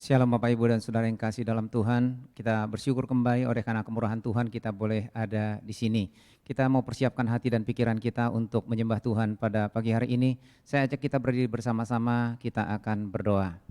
Shalom Bapak Ibu dan Saudara yang kasih dalam Tuhan, kita bersyukur kembali oleh karena kemurahan Tuhan kita boleh ada di sini. Kita mau persiapkan hati dan pikiran kita untuk menyembah Tuhan pada pagi hari ini. Saya ajak kita berdiri bersama-sama, kita akan berdoa.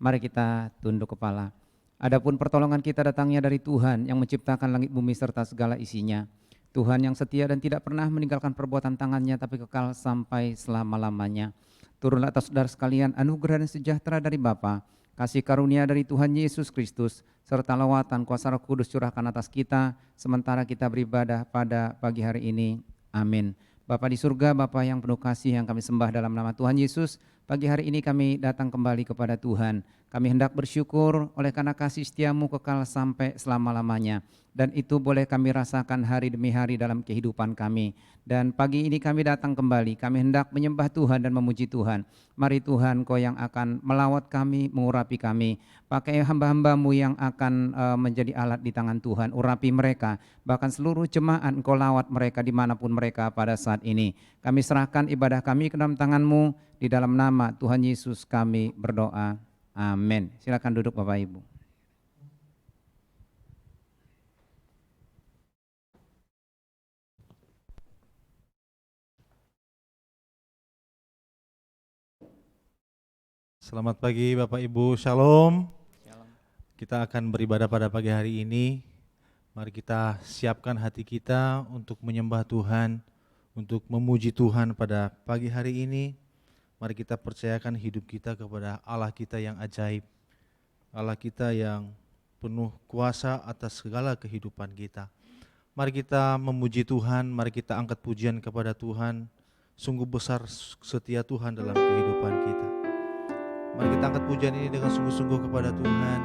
Mari kita tunduk kepala. Adapun pertolongan kita datangnya dari Tuhan yang menciptakan langit bumi serta segala isinya. Tuhan yang setia dan tidak pernah meninggalkan perbuatan tangannya tapi kekal sampai selama-lamanya. Turunlah atas saudara sekalian anugerah dan sejahtera dari Bapa, kasih karunia dari Tuhan Yesus Kristus, serta lawatan kuasa Roh Kudus curahkan atas kita, sementara kita beribadah pada pagi hari ini. Amin. Bapa di surga, Bapa yang penuh kasih yang kami sembah dalam nama Tuhan Yesus, pagi hari ini kami datang kembali kepada Tuhan. Kami hendak bersyukur oleh karena kasih setiamu kekal sampai selama-lamanya. Dan itu boleh kami rasakan hari demi hari dalam kehidupan kami. Dan pagi ini kami datang kembali, kami hendak menyembah Tuhan dan memuji Tuhan. Mari Tuhan, Kau yang akan melawat kami, mengurapi kami. Pakai hamba-hambamu yang akan menjadi alat di tangan Tuhan, urapi mereka. Bahkan seluruh jemaat Engkau lawat mereka dimanapun mereka pada saat ini. Kami serahkan ibadah kami ke dalam tangan-Mu, di dalam nama Tuhan Yesus kami berdoa. Amin. Silakan duduk Bapak Ibu. Selamat pagi Bapak Ibu, Shalom. Kita akan beribadah pada pagi hari ini. Mari kita siapkan hati kita untuk menyembah Tuhan, untuk memuji Tuhan pada pagi hari ini. Mari kita percayakan hidup kita kepada Allah kita yang ajaib, Allah kita yang penuh kuasa atas segala kehidupan kita. Mari kita memuji Tuhan, mari kita angkat pujian kepada Tuhan. Sungguh besar setia Tuhan dalam kehidupan kita. Mari kita angkat pujian ini dengan sungguh-sungguh kepada Tuhan.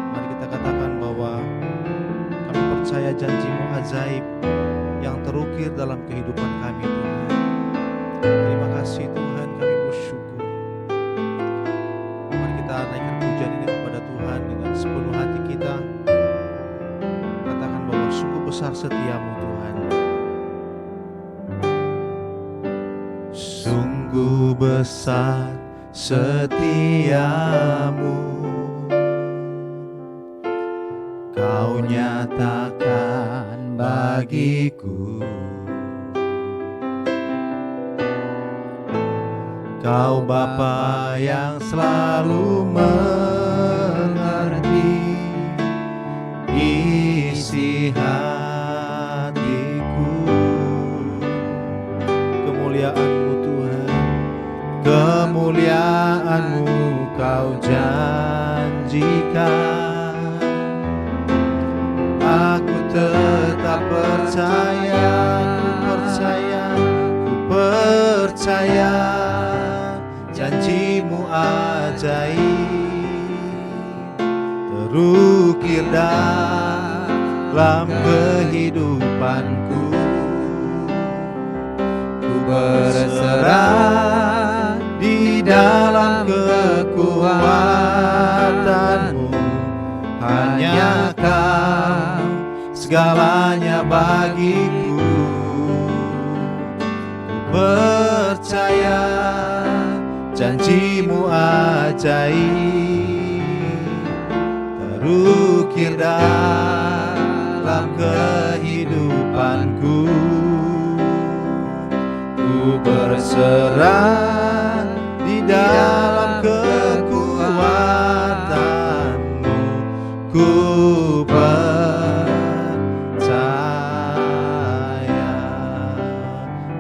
Mari kita katakan bahwa kami percaya janji-Mu ajaib yang terukir dalam kehidupan kami Tuhan. Terima kasih Tuhan, kami bersyukur. Mari kita naikkan pujian ini kepada Tuhan dengan sepenuh hati kita. Katakan bahwa sungguh besar setia-Mu Tuhan. Sungguh besar setiamu, Kau nyatakan bagiku. Kau Bapa yang selalu mengerti isi hatiku. Kemuliaan-Mu Tuhan, kemuliaan-Mu Kau janjikan. Aku tetap percaya, ku percaya janji-Mu ajaib terukir dalam kehidupanku. Ku berserah di dalam kekuatan-Mu, hanya Kau segalanya bagiku. Ku percaya janji-Mu ajaib terukir dalam kehidupanku. Ku berserah di dalam kekuatan-Mu, ku percaya.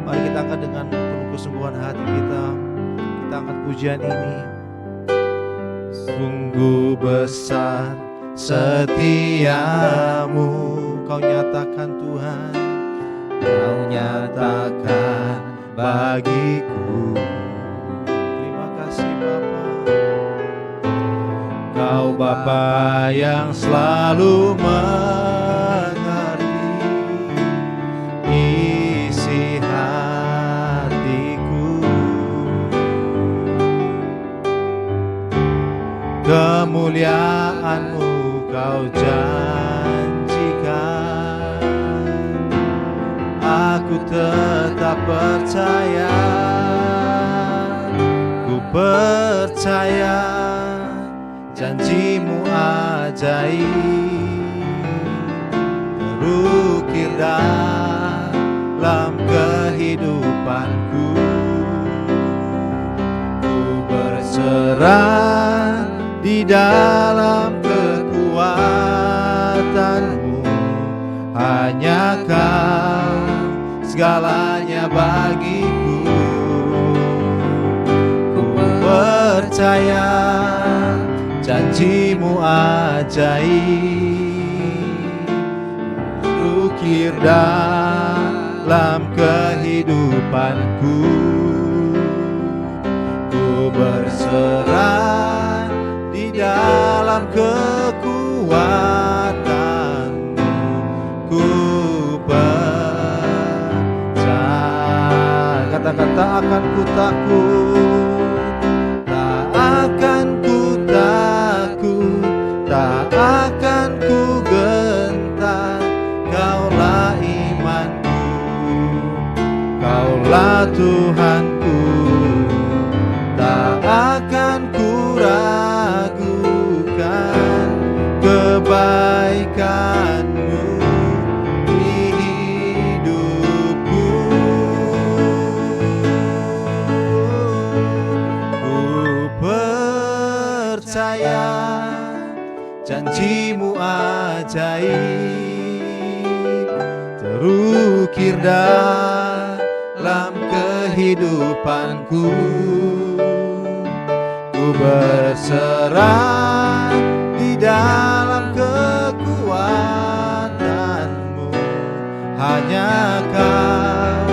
Mari kita angkat dengan penuh kesungguhan hati kita. Kita angkat pujian ini. Sungguh besar setiamu, Kau nyatakan Tuhan, Kau nyatakan bagiku. Terima kasih Bapa. Kau Bapa yang selalu mengerti isi hatiku. Kemuliaan-Mu Kau janjikan. Aku tetap percaya, ku percaya janjimu ajaib terukir dalam kehidupanku. Ku berserah di dalam kekuatanmu, hanya Kau segalanya bagiku. Ku percaya janjimu ajaib terukir dalam kehidupanku. Ku berserah di dalam kekuatanmu. Ku percaya, katakan tak akan ku takut, tak akan ku takut, tak akan ku gentar. Kaulah imanku, Kaulah Tuhanku, tak akan ku ragukan kebaikan-Mu di hidupku. Ku percaya janjimu ajaib terukir dalam kehidupanku. Ku berserah di dalam kekuatanmu, hanya Kau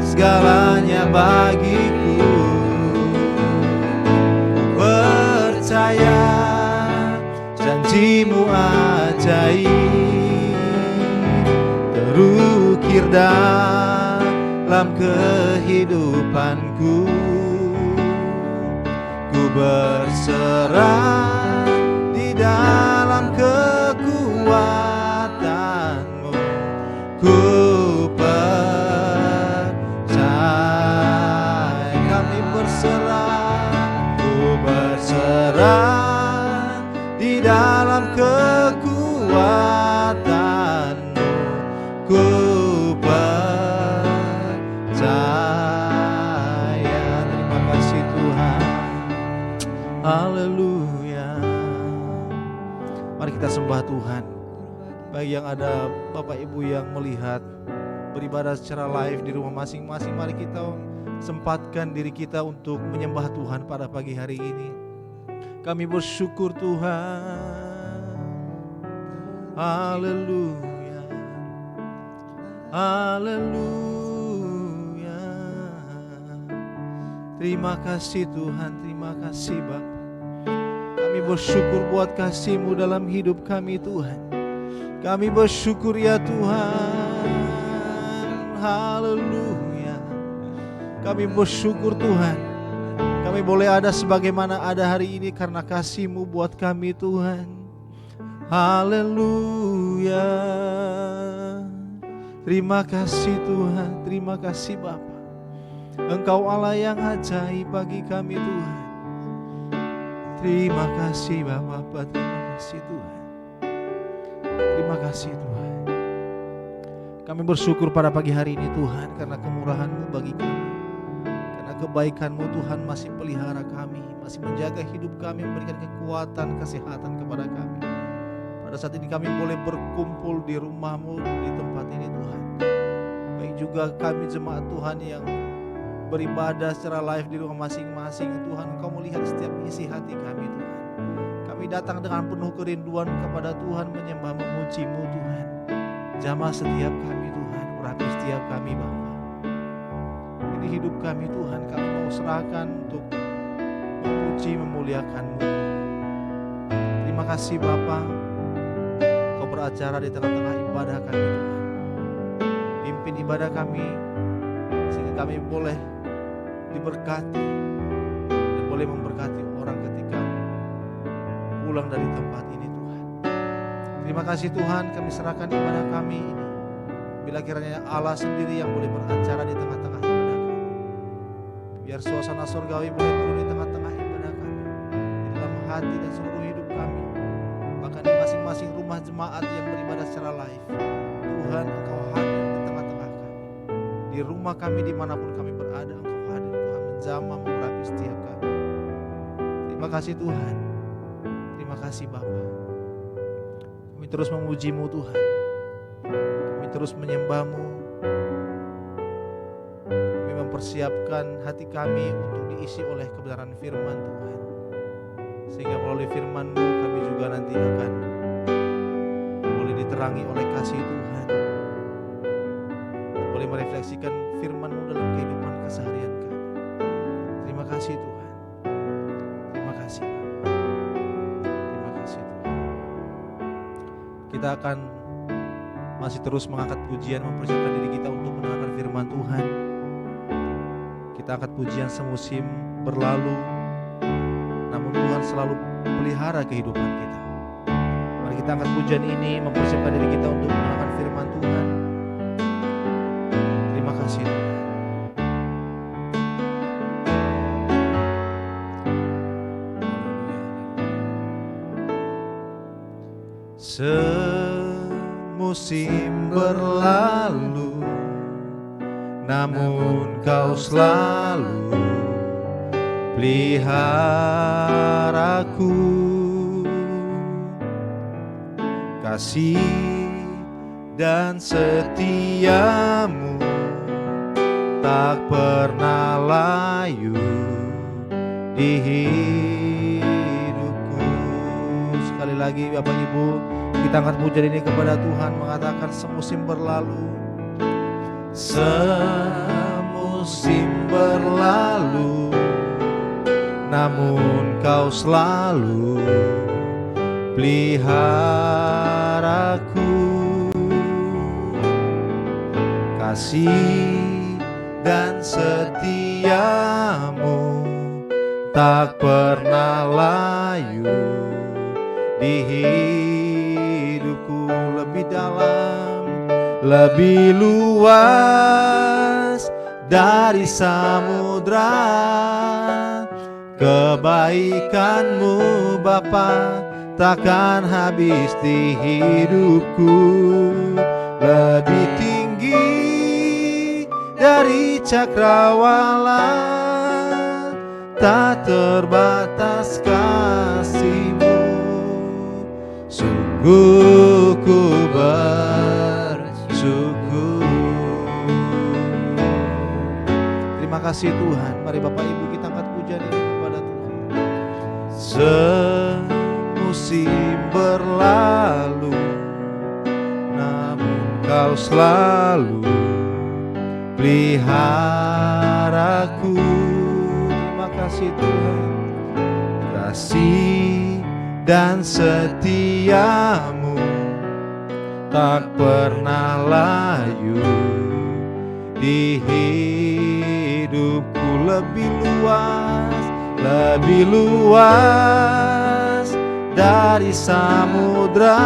segalanya bagiku. Ku percaya janjimu ajaib terukir dalam kehidupanku. Ku berserah di dalam kekuatanmu. Ku percaya, kami berserah, ku berserah di dalam kekuatanmu. Ku percaya. Terima kasih Tuhan. Haleluya. Mari kita sembah Tuhan. Bagi yang ada Bapak Ibu yang melihat beribadah secara live di rumah masing-masing, mari kita sempatkan diri kita untuk menyembah Tuhan pada pagi hari ini. Kami bersyukur Tuhan. Haleluya. Haleluya. Terima kasih Tuhan, terima kasih Bapa. Kami bersyukur buat kasih-Mu dalam hidup kami Tuhan. Kami bersyukur ya Tuhan. Haleluya. Kami bersyukur Tuhan, kami boleh ada sebagaimana ada hari ini karena kasih-Mu buat kami Tuhan. Haleluya. Terima kasih Tuhan, terima kasih Bapa. Engkau Allah yang ajaib bagi kami Tuhan. Terima kasih Bapa, terima kasih Tuhan. Terima kasih Tuhan. Kami bersyukur pada pagi hari ini Tuhan, karena kemurahan-Mu bagi kami, karena kebaikan-Mu Tuhan masih pelihara kami, masih menjaga hidup kami, memberikan kekuatan, kesehatan kepada kami. Pada saat ini kami boleh berkumpul di rumah-Mu, di tempat ini Tuhan. Baik juga kami jemaat Tuhan yang beribadah secara live di rumah masing-masing Tuhan. Engkau melihat setiap isi hati kami Tuhan. Kami datang dengan penuh kerinduan kepada Tuhan, menyembah memuji-Mu Tuhan. Jamah setiap kami Tuhan, urapi setiap kami Bapa. Ini hidup kami Tuhan, kami mau serahkan untuk memuji memuliakan-Mu. Terima kasih Bapa, Kau beracara di tengah-tengah ibadah kami Tuhan. Pimpin ibadah kami sehingga kami boleh diberkati dan boleh memberkati orang ketika pulang dari tempat ini Tuhan. Terima kasih Tuhan, kami serahkan ibadah kami ini. Bila kiranya Allah sendiri yang boleh beracara di tengah-tengah ibadah kami. Biar suasana surgawi boleh turun di tengah-tengah ibadah kami, di dalam hati dan seluruh hidup kami, bahkan di masing-masing rumah jemaat yang beribadah secara live. Tuhan, Engkau hadir di tengah-tengah kami. Di rumah kami, dimanapun kami berada, Engkau hadir. Tuhan menjamah mengurapi setiap kami. Terima kasih Tuhan. Terima kasih Bapa. Kami terus memuji-Mu Tuhan. Kami terus menyembah-Mu. Kami mempersiapkan hati kami untuk diisi oleh kebenaran firman Tuhan. Sehingga melalui firman-Mu kami juga nanti akan boleh diterangi oleh kasih Tuhan. Boleh merefleksikan firman-Mu dalam kehidupan keseharian kami. Terima kasih Tuhan. Terima kasih Bapa. Terima kasih Tuhan. Kita akan masih terus mengangkat pujian, mempersiapkan diri kita untuk mendengarkan firman Tuhan. Kita angkat pujian semusim berlalu, namun Tuhan selalu pelihara kehidupan kita. Mari kita angkat pujian ini, mempersiapkan diri kita untuk mendengarkan firman Tuhan. Terima kasih Tuhan. Semusim berlalu, namun Kau selalu peliharaku. Kasih dan setiamu tak pernah layu di hidupku. Sekali lagi Bapak Ibu, kita angkat pujian ini kepada Tuhan, mengatakan semusim berlalu. Semusim berlalu, namun Kau selalu peliharaku. Kasih dan setiamu tak pernah layu di hidupku. Lebih dalam, lebih luas dari samudra, kebaikan-Mu Bapa takkan habis di hidupku. Lebih tinggi dari cakrawala, tak terbatas kasih-Mu. Sungguh ku bersyukur. Terima kasih Tuhan. Mari Bapak Ibu kita angkat pujian ini kepada Tuhan. Semusim berlalu, namun Kau selalu peliharaku. Terima kasih Tuhan. Kasih dan setiamu tak pernah layu di hidupku. Lebih luas dari samudra,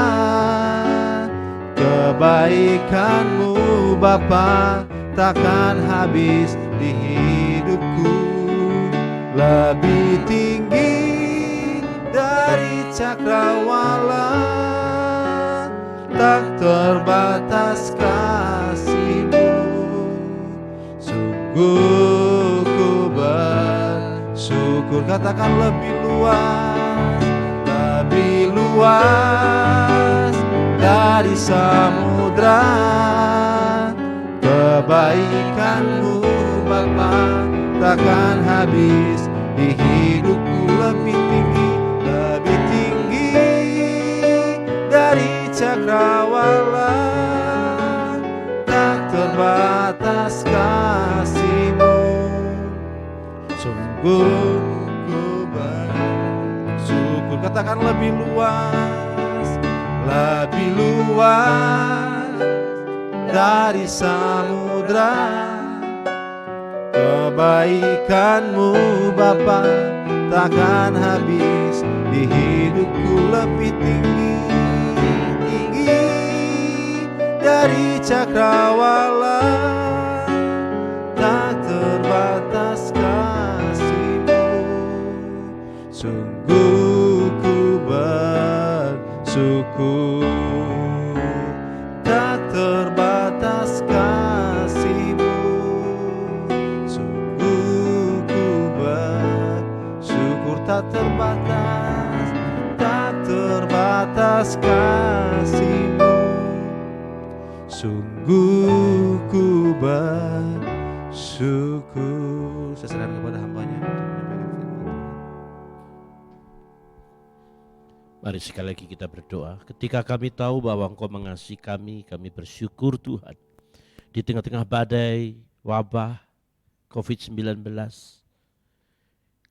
kebaikan-Mu Bapa takkan habis di hidupku. Lebih tinggi dari cakrawala, tak terbatas kasih-Mu. Sungguh ku bersyukur. Katakan lebih luas dari samudra, kebaikan-Mu Bapa takkan habis di hidupku. Lebih tinggi dari cakrawala, tak terbatas kasih-Mu. Sungguh ku bersyukur. Katakan lebih luas dari samudra, kebaikan-Mu Bapa takkan habis di hidupku. Lebih tinggi dari cakrawala, tak terbatas kasih-Mu. Sungguh ku tak terbatas kasih-Mu. Sungguh ku bersyukur tak terbatas kasih-Mu. Sungguh ku bersyukur. Saya serahkan kepada hamba-Nya untuk menyampaikan firman Tuhan. Mari sekali lagi kita berdoa. Ketika kami tahu bahwa Engkau mengasihi kami bersyukur Tuhan. Di tengah-tengah badai, wabah, COVID-19.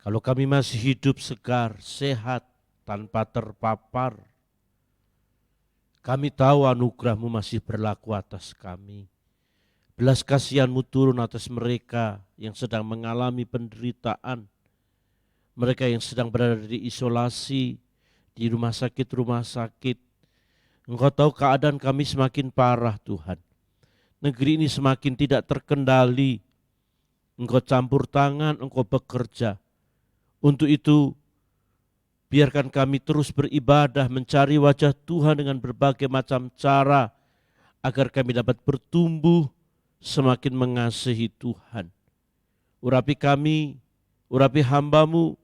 Kalau kami masih hidup segar, sehat, tanpa terpapar, kami tahu anugerah-Mu masih berlaku atas kami. Belas kasihan-Mu turun atas mereka yang sedang mengalami penderitaan, mereka yang sedang berada di isolasi, di rumah sakit. Engkau tahu keadaan kami semakin parah Tuhan. Negeri ini semakin tidak terkendali. Engkau campur tangan, Engkau bekerja. Untuk itu, biarkan kami terus beribadah, mencari wajah Tuhan dengan berbagai macam cara, agar kami dapat bertumbuh, semakin mengasihi Tuhan. Urapi kami, urapi hamba-Mu,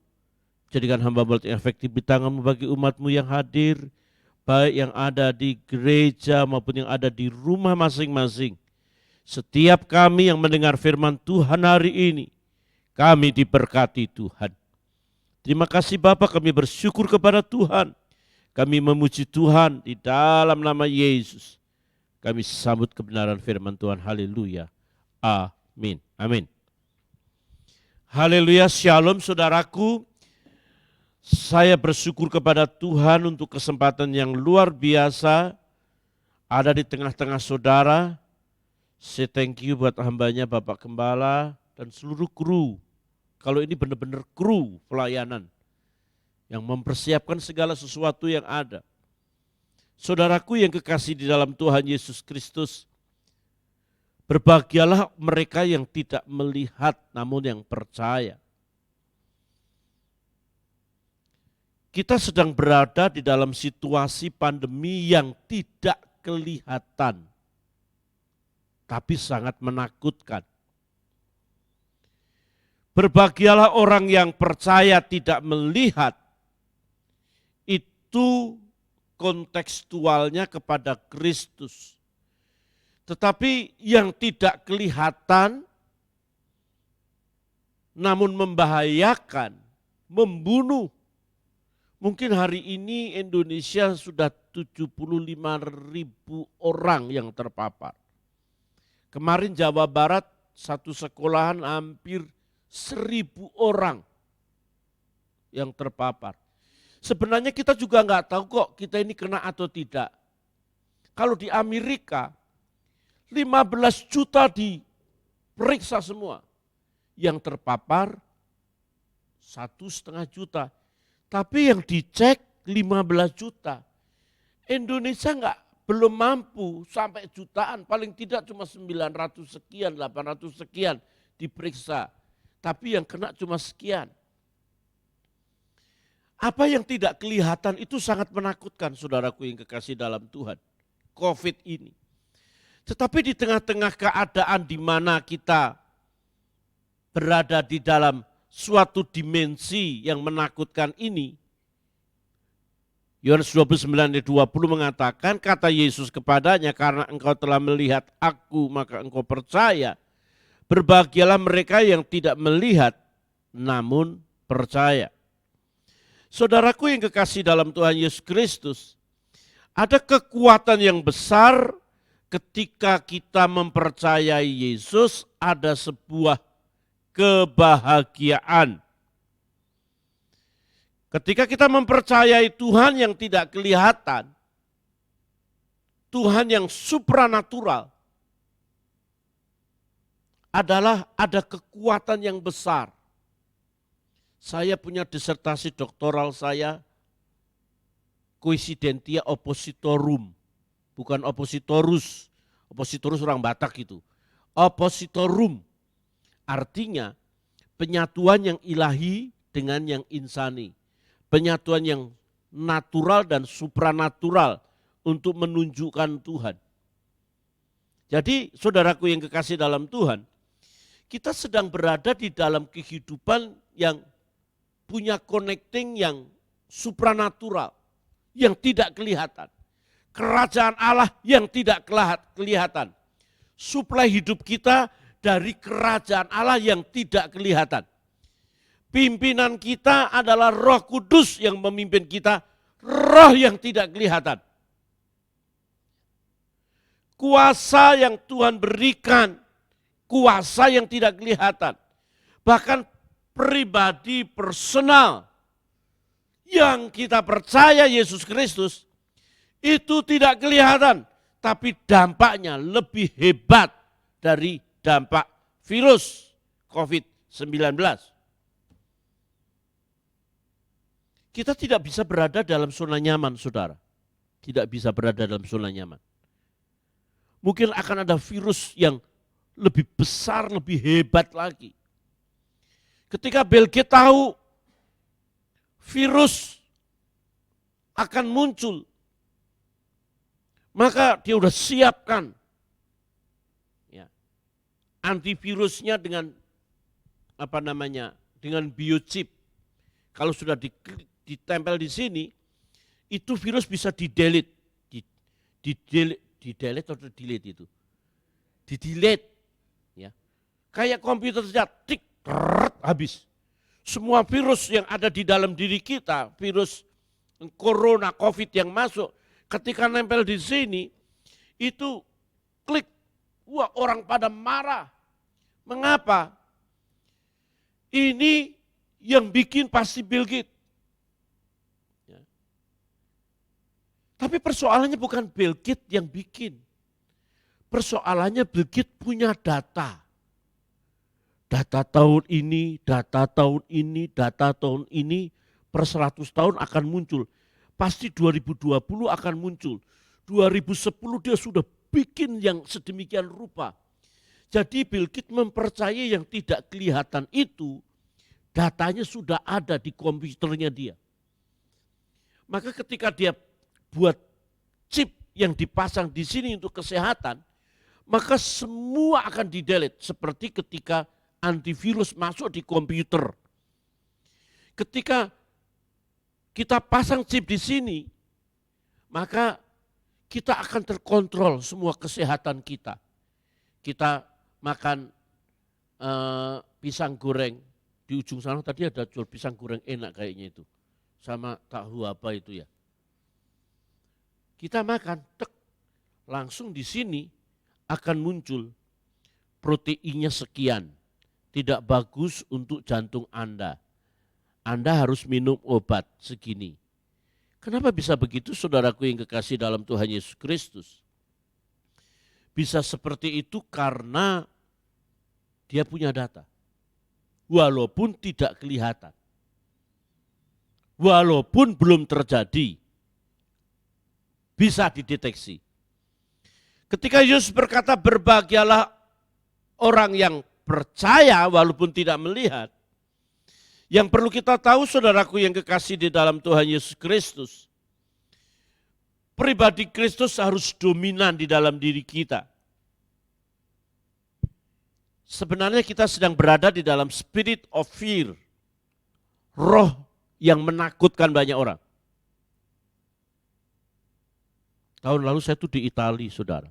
jadikan hamba-Mu yang efektif di tangan-Mu bagi umat-Mu yang hadir, baik yang ada di gereja maupun yang ada di rumah masing-masing. Setiap kami yang mendengar firman Tuhan hari ini, kami diberkati Tuhan. Terima kasih Bapa, kami bersyukur kepada Tuhan. Kami memuji Tuhan di dalam nama Yesus. Kami sambut kebenaran firman Tuhan. Haleluya. Amin. Amin. Haleluya. Shalom saudaraku. Saya bersyukur kepada Tuhan untuk kesempatan yang luar biasa ada di tengah-tengah saudara. Saya thank you buat hambanya Bapak Gembala dan seluruh kru. Kalau ini benar-benar kru pelayanan yang mempersiapkan segala sesuatu yang ada. Saudaraku yang kekasih di dalam Tuhan Yesus Kristus, berbahagialah mereka yang tidak melihat namun yang percaya. Kita sedang berada di dalam situasi pandemi yang tidak kelihatan, tapi sangat menakutkan. Berbahagialah orang yang percaya tidak melihat, itu kontekstualnya kepada Kristus. Tetapi yang tidak kelihatan, namun membahayakan, membunuh. Mungkin hari ini Indonesia sudah 75.000 orang yang terpapar. Kemarin Jawa Barat satu sekolahan hampir 1.000 orang yang terpapar. Sebenarnya kita juga nggak tahu kok kita ini kena atau tidak. Kalau di Amerika 15 juta diperiksa semua. Yang terpapar 1,5 juta. Tapi yang dicek 15 juta. Indonesia belum mampu sampai jutaan, paling tidak cuma 900 sekian, 800 sekian diperiksa. Tapi yang kena cuma sekian. Apa yang tidak kelihatan itu sangat menakutkan saudaraku yang kekasih dalam Tuhan. COVID ini. Tetapi di tengah-tengah keadaan di mana kita berada di dalam suatu dimensi yang menakutkan ini, Yohanes 29 ayat 20 mengatakan, kata Yesus kepadanya, karena engkau telah melihat aku maka engkau percaya. Berbahagialah mereka yang tidak melihat namun percaya. Saudaraku yang kekasih dalam Tuhan Yesus Kristus, ada kekuatan yang besar ketika kita mempercayai Yesus, ada sebuah kebahagiaan. Ketika kita mempercayai Tuhan yang tidak kelihatan, Tuhan yang supranatural, adalah ada kekuatan yang besar. Saya punya disertasi doktoral saya, Coincidentia Oppositorum, bukan Oppositorus. Oppositorus orang Batak itu. Oppositorum, artinya penyatuan yang ilahi dengan yang insani. Penyatuan yang natural dan supranatural untuk menunjukkan Tuhan. Jadi saudaraku yang kekasih dalam Tuhan, kita sedang berada di dalam kehidupan yang punya connecting yang supranatural, yang tidak kelihatan. Kerajaan Allah yang tidak kelihatan. Suplai hidup kita dari kerajaan Allah yang tidak kelihatan. Pimpinan kita adalah Roh Kudus yang memimpin kita, roh yang tidak kelihatan. Kuasa yang Tuhan berikan, kuasa yang tidak kelihatan. Bahkan pribadi personal yang kita percaya Yesus Kristus itu tidak kelihatan, tapi dampaknya lebih hebat dari dampak virus COVID-19. Kita tidak bisa berada dalam zona nyaman, saudara. Tidak bisa berada dalam zona nyaman. Mungkin akan ada virus yang lebih besar, lebih hebat lagi. Ketika Bill Gates tahu virus akan muncul, maka dia sudah siapkan ya, antivirusnya dengan dengan biochip. Kalau sudah ditempel di sini, itu virus bisa di-delete atau delete itu. Di-delete. Ya. Kayak komputer saja, tik, habis. Semua virus yang ada di dalam diri kita, virus corona, COVID yang masuk, ketika nempel di sini, itu klik, wah orang pada marah. Mengapa? Ini yang bikin pasti Bill Gates. Ya. Tapi persoalannya bukan Bill Gates yang bikin. Persoalannya Bill Gates punya data. Data tahun ini, data tahun ini, data tahun ini, per 100 tahun akan muncul. Pasti 2020 akan muncul. 2010 dia sudah bikin yang sedemikian rupa. Jadi Bill Gates mempercayai yang tidak kelihatan itu, datanya sudah ada di komputernya dia. Maka ketika dia buat chip yang dipasang di sini untuk kesehatan, maka semua akan di-delete. Seperti ketika antivirus masuk di komputer. Ketika kita pasang chip di sini, maka kita akan terkontrol semua kesehatan kita. Kita makan pisang goreng, di ujung sana tadi ada jual pisang goreng enak kayaknya itu. Sama tahu apa itu ya. Kita makan, tek, langsung di sini akan muncul proteinnya sekian. Tidak bagus untuk jantung Anda. Anda harus minum obat segini. Kenapa bisa begitu, saudaraku yang kekasih dalam Tuhan Yesus Kristus? Bisa seperti itu karena dia punya data. Walaupun tidak kelihatan. Walaupun belum terjadi. Bisa dideteksi. Ketika Yesus berkata berbahagialah orang yang percaya walaupun tidak melihat. Yang perlu kita tahu saudaraku yang kekasih di dalam Tuhan Yesus Kristus. Pribadi Kristus harus dominan di dalam diri kita. Sebenarnya kita sedang berada di dalam spirit of fear. Roh yang menakutkan banyak orang. Tahun lalu saya tuh di Italia, saudara.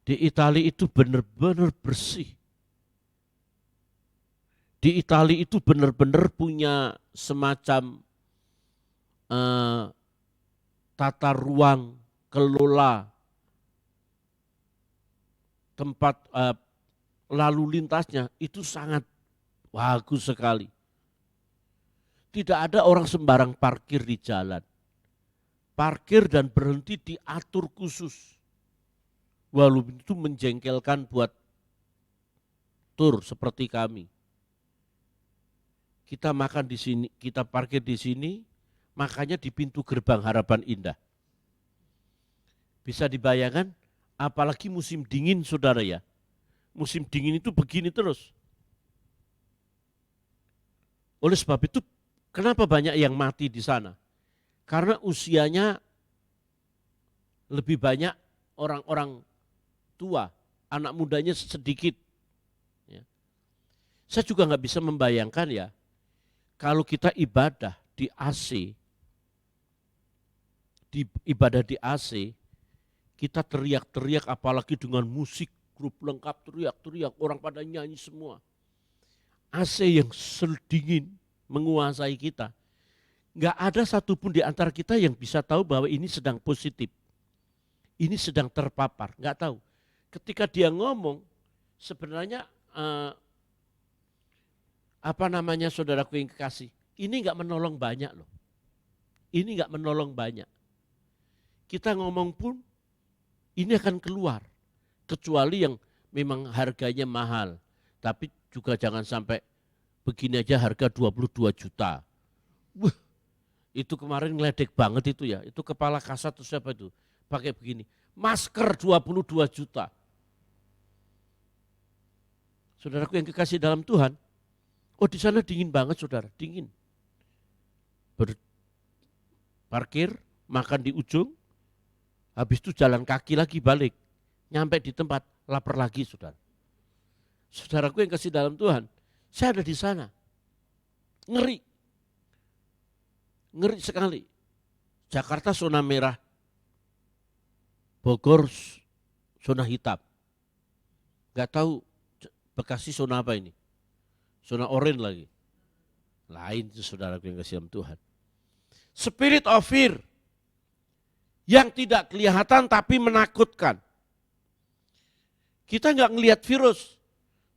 Di Italia itu benar-benar bersih. Di Italia itu benar-benar punya semacam tata ruang, kelola, tempat lalu lintasnya itu sangat bagus sekali. Tidak ada orang sembarang parkir di jalan. Parkir dan berhenti diatur khusus. Walaupun itu menjengkelkan buat tur seperti kami. Kita makan di sini, kita parkir di sini, makanya di pintu gerbang Harapan Indah. Bisa dibayangkan, apalagi musim dingin saudara ya. Musim dingin itu begini terus. Oleh sebab itu, kenapa banyak yang mati di sana? Karena usianya lebih banyak orang-orang tua, anak mudanya sedikit. Ya. Saya juga nggak bisa membayangkan ya, kalau kita ibadah di AC, ibadah di AC, kita teriak-teriak apalagi dengan musik, grup lengkap teriak-teriak, orang pada nyanyi semua. AC yang dingin menguasai kita. Nggak ada satupun di antara kita yang bisa tahu bahwa ini sedang positif. Ini sedang terpapar, nggak tahu. Ketika dia ngomong, sebenarnya saudaraku yang kekasih, ini nggak menolong banyak loh. Ini nggak menolong banyak. Kita ngomong pun, ini akan keluar. Kecuali yang memang harganya mahal. Tapi juga jangan sampai begini aja harga 22 juta. Wah, itu kemarin ngeledek banget itu ya. Itu kepala kasat atau siapa itu? Pakai begini, masker 22 juta. Saudaraku yang kekasih dalam Tuhan, oh di sana dingin banget saudara, dingin. Parkir, makan di ujung, habis itu jalan kaki lagi balik. Nyampe di tempat, lapar lagi saudara. Saudaraku yang kasih dalam Tuhan, saya ada di sana. Ngeri. Ngeri sekali. Jakarta zona merah, Bogor zona hitam. Gak tahu Bekasi zona apa ini? Zona oranye lagi. Lain itu saudaraku yang kasih dalam Tuhan. Spirit of fear. Yang tidak kelihatan tapi menakutkan. Kita nggak ngelihat virus.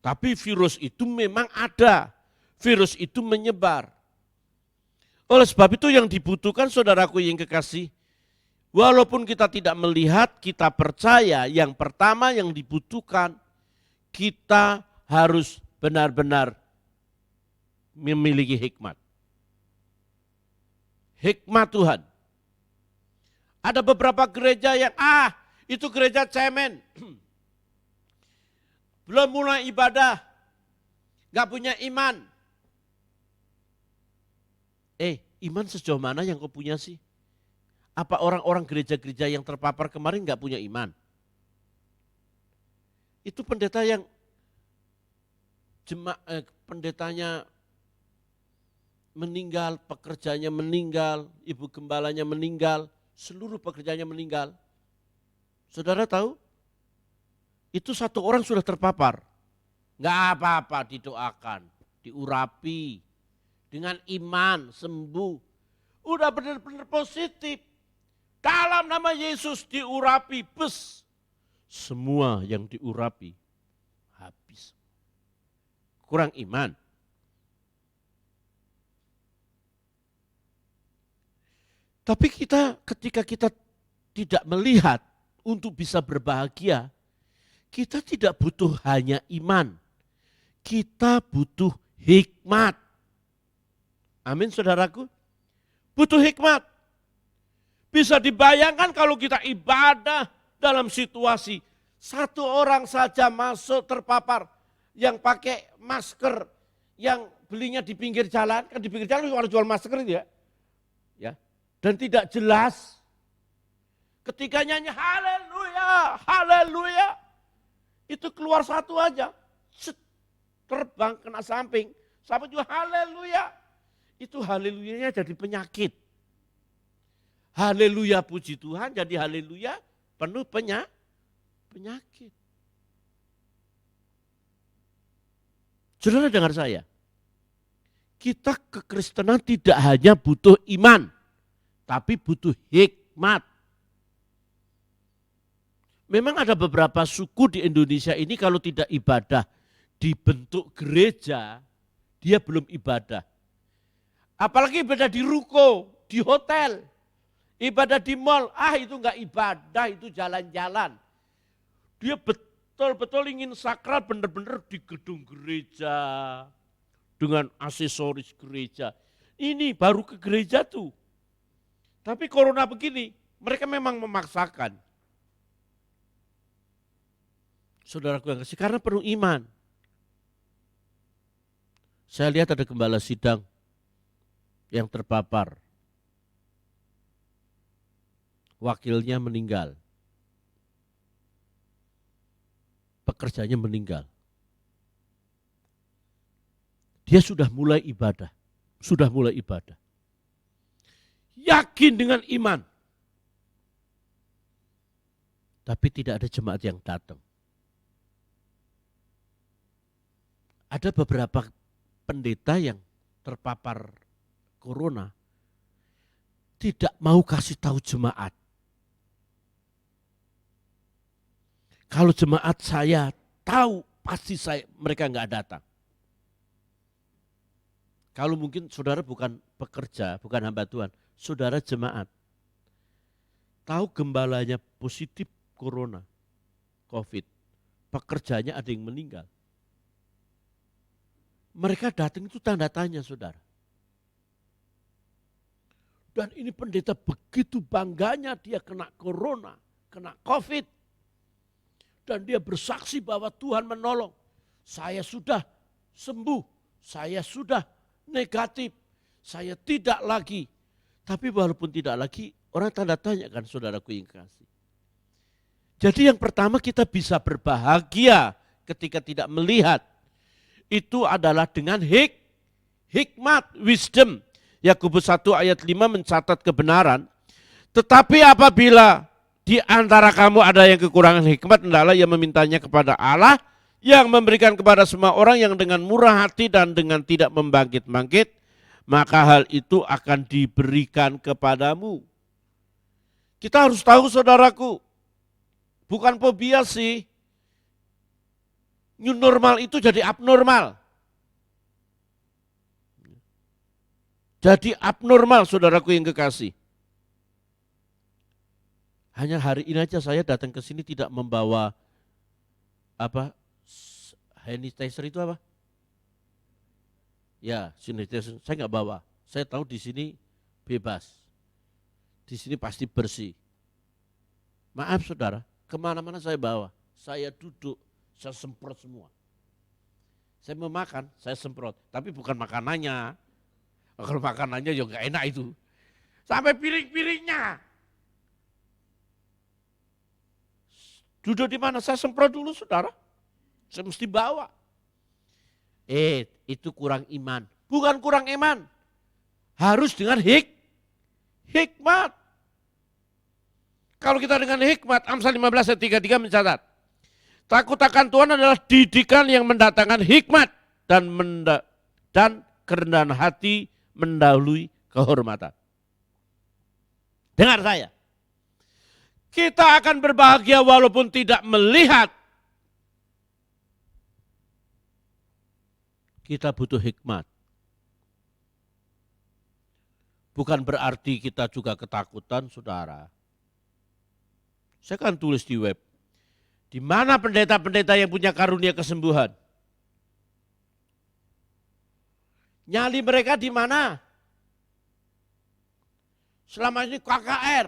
Tapi virus itu memang ada. Virus itu menyebar. Oleh sebab itu yang dibutuhkan saudaraku yang kekasih. Walaupun kita tidak melihat, kita percaya yang pertama yang dibutuhkan, kita harus benar-benar memiliki hikmat. Hikmat Tuhan. Ada beberapa gereja yang, itu gereja cemen. Belum mulai ibadah, gak punya iman. Iman sejauh mana yang kau punya sih? Apa orang-orang gereja-gereja yang terpapar kemarin gak punya iman? Itu pendeta yang pendetanya meninggal, pekerjanya meninggal, ibu gembalanya meninggal, seluruh pekerjanya meninggal. Saudara tahu? Itu satu orang sudah terpapar. Gak apa-apa, didoakan, diurapi, dengan iman, sembuh. Udah benar-benar positif. Dalam nama Yesus diurapi, semua yang diurapi habis. Kurang iman. Tapi ketika kita tidak melihat untuk bisa berbahagia, kita tidak butuh hanya iman. Kita butuh hikmat. Amin saudaraku. Butuh hikmat. Bisa dibayangkan kalau kita ibadah dalam situasi satu orang saja masuk terpapar yang pakai masker, yang belinya di pinggir jalan, kan di pinggir jalan orang jual masker itu ya. Dan tidak jelas. Ketika nyanyi haleluya, haleluya, itu keluar satu aja, terbang kena samping, sahabat juga haleluya. Itu haleluyanya jadi penyakit. Haleluya puji Tuhan jadi haleluya penuh penyakit. Saudara dengar saya. Kita kekristenan tidak hanya butuh iman, tapi butuh hikmat. Memang ada beberapa suku di Indonesia ini kalau tidak ibadah di bentuk gereja, dia belum ibadah. Apalagi ibadah di ruko, di hotel, ibadah di mall, itu enggak ibadah, itu jalan-jalan. Dia betul-betul ingin sakral benar-benar di gedung gereja, dengan aksesoris gereja. Ini baru ke gereja tuh. Tapi corona begini, mereka memang memaksakan. Saudaraku yang kasih, karena penuh iman. Saya lihat ada gembala sidang yang terpapar. wakilnya meninggal. Pekerjanya meninggal. Dia sudah mulai ibadah. Yakin dengan iman. Tapi tidak ada jemaat yang datang. Ada beberapa pendeta yang terpapar corona tidak mau kasih tahu jemaat. Kalau jemaat saya tahu, pasti mereka nggak datang. Kalau mungkin saudara bukan pekerja, bukan hamba Tuhan, saudara jemaat, tahu gembalanya positif corona, COVID, pekerjanya ada yang meninggal. Mereka datang itu tanda tanya, saudara. Dan ini pendeta begitu bangganya dia kena corona, kena COVID. Dan dia bersaksi bahwa Tuhan menolong. Saya sudah sembuh, saya sudah negatif, saya tidak lagi. Tapi walaupun tidak lagi, orang tanda tanya kan saudaraku yang kasih. Jadi yang pertama kita bisa berbahagia ketika tidak melihat. Itu adalah dengan hikmat, wisdom. Yakobus 1 ayat 5 mencatat kebenaran. Tetapi apabila di antara kamu ada yang kekurangan hikmat, hendaklah ia memintanya kepada Allah yang memberikan kepada semua orang yang dengan murah hati dan dengan tidak membangkit-bangkit, maka hal itu akan diberikan kepadamu. Kita harus tahu saudaraku, bukan fobia sih. New normal itu jadi abnormal. Jadi abnormal saudaraku yang kekasih. Hanya hari ini aja saya datang ke sini tidak membawa sanitizer itu apa? Ya, sanitizer saya nggak bawa. Saya tahu di sini bebas. Di sini pasti bersih. Maaf saudara, kemana-mana saya bawa. Saya duduk, saya semprot semua. Saya mau makan, saya semprot. Tapi bukan makanannya. Kalau makanannya ya nggak enak itu. Sampai piring-piringnya. Duduk di mana? Saya semprot dulu saudara. Saya mesti bawa. Itu kurang iman. Bukan kurang iman. Harus dengan hikmat. Kalau kita dengan hikmat, Amsal 15 ayat 33 mencatat. Takut akan Tuhan adalah didikan yang mendatangkan hikmat dan kerendahan hati mendahului kehormatan. Dengar saya. Kita akan berbahagia walaupun tidak melihat. Kita butuh hikmat. Bukan berarti kita juga ketakutan, saudara. Saya kan tulis di web. Di mana pendeta-pendeta yang punya karunia kesembuhan? Nyali mereka di mana? Selama ini KKR,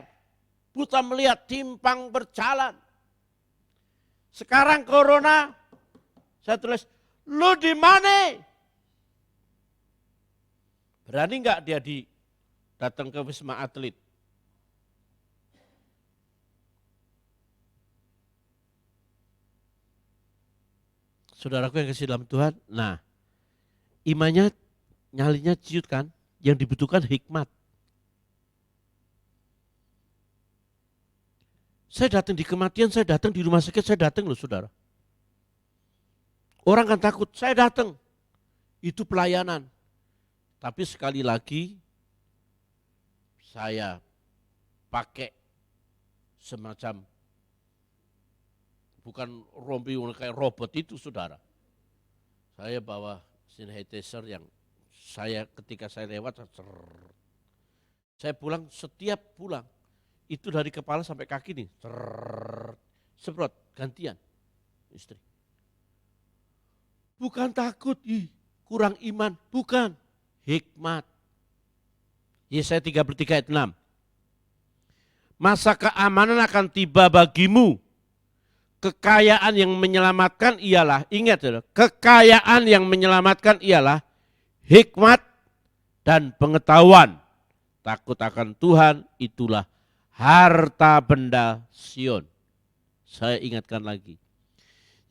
buta melihat, timpang berjalan. Sekarang corona, saya tulis, lu di mana? Berani enggak dia datang ke Wisma Atlet? Saudaraku yang kasih dalam Tuhan, nah imannya nyalinya ciut kan, yang dibutuhkan hikmat. Saya datang di kematian, saya datang di rumah sakit, saya datang loh saudara. Orang kan takut, saya datang. Itu pelayanan. Tapi sekali lagi, saya pakai semacam, bukan rompi kayak robot itu saudara. Saya bawa sanitizer yang ketika saya lewat, saya pulang, setiap pulang, itu dari kepala sampai kaki nih, semprot, gantian istri. Bukan takut, kurang iman, bukan, hikmat. Yesaya 33 ayat 6. Masa keamanan akan tiba bagimu. Kekayaan yang menyelamatkan ialah, ingat ya, kekayaan yang menyelamatkan ialah hikmat dan pengetahuan. Takut akan Tuhan itulah harta benda Sion. Saya ingatkan lagi.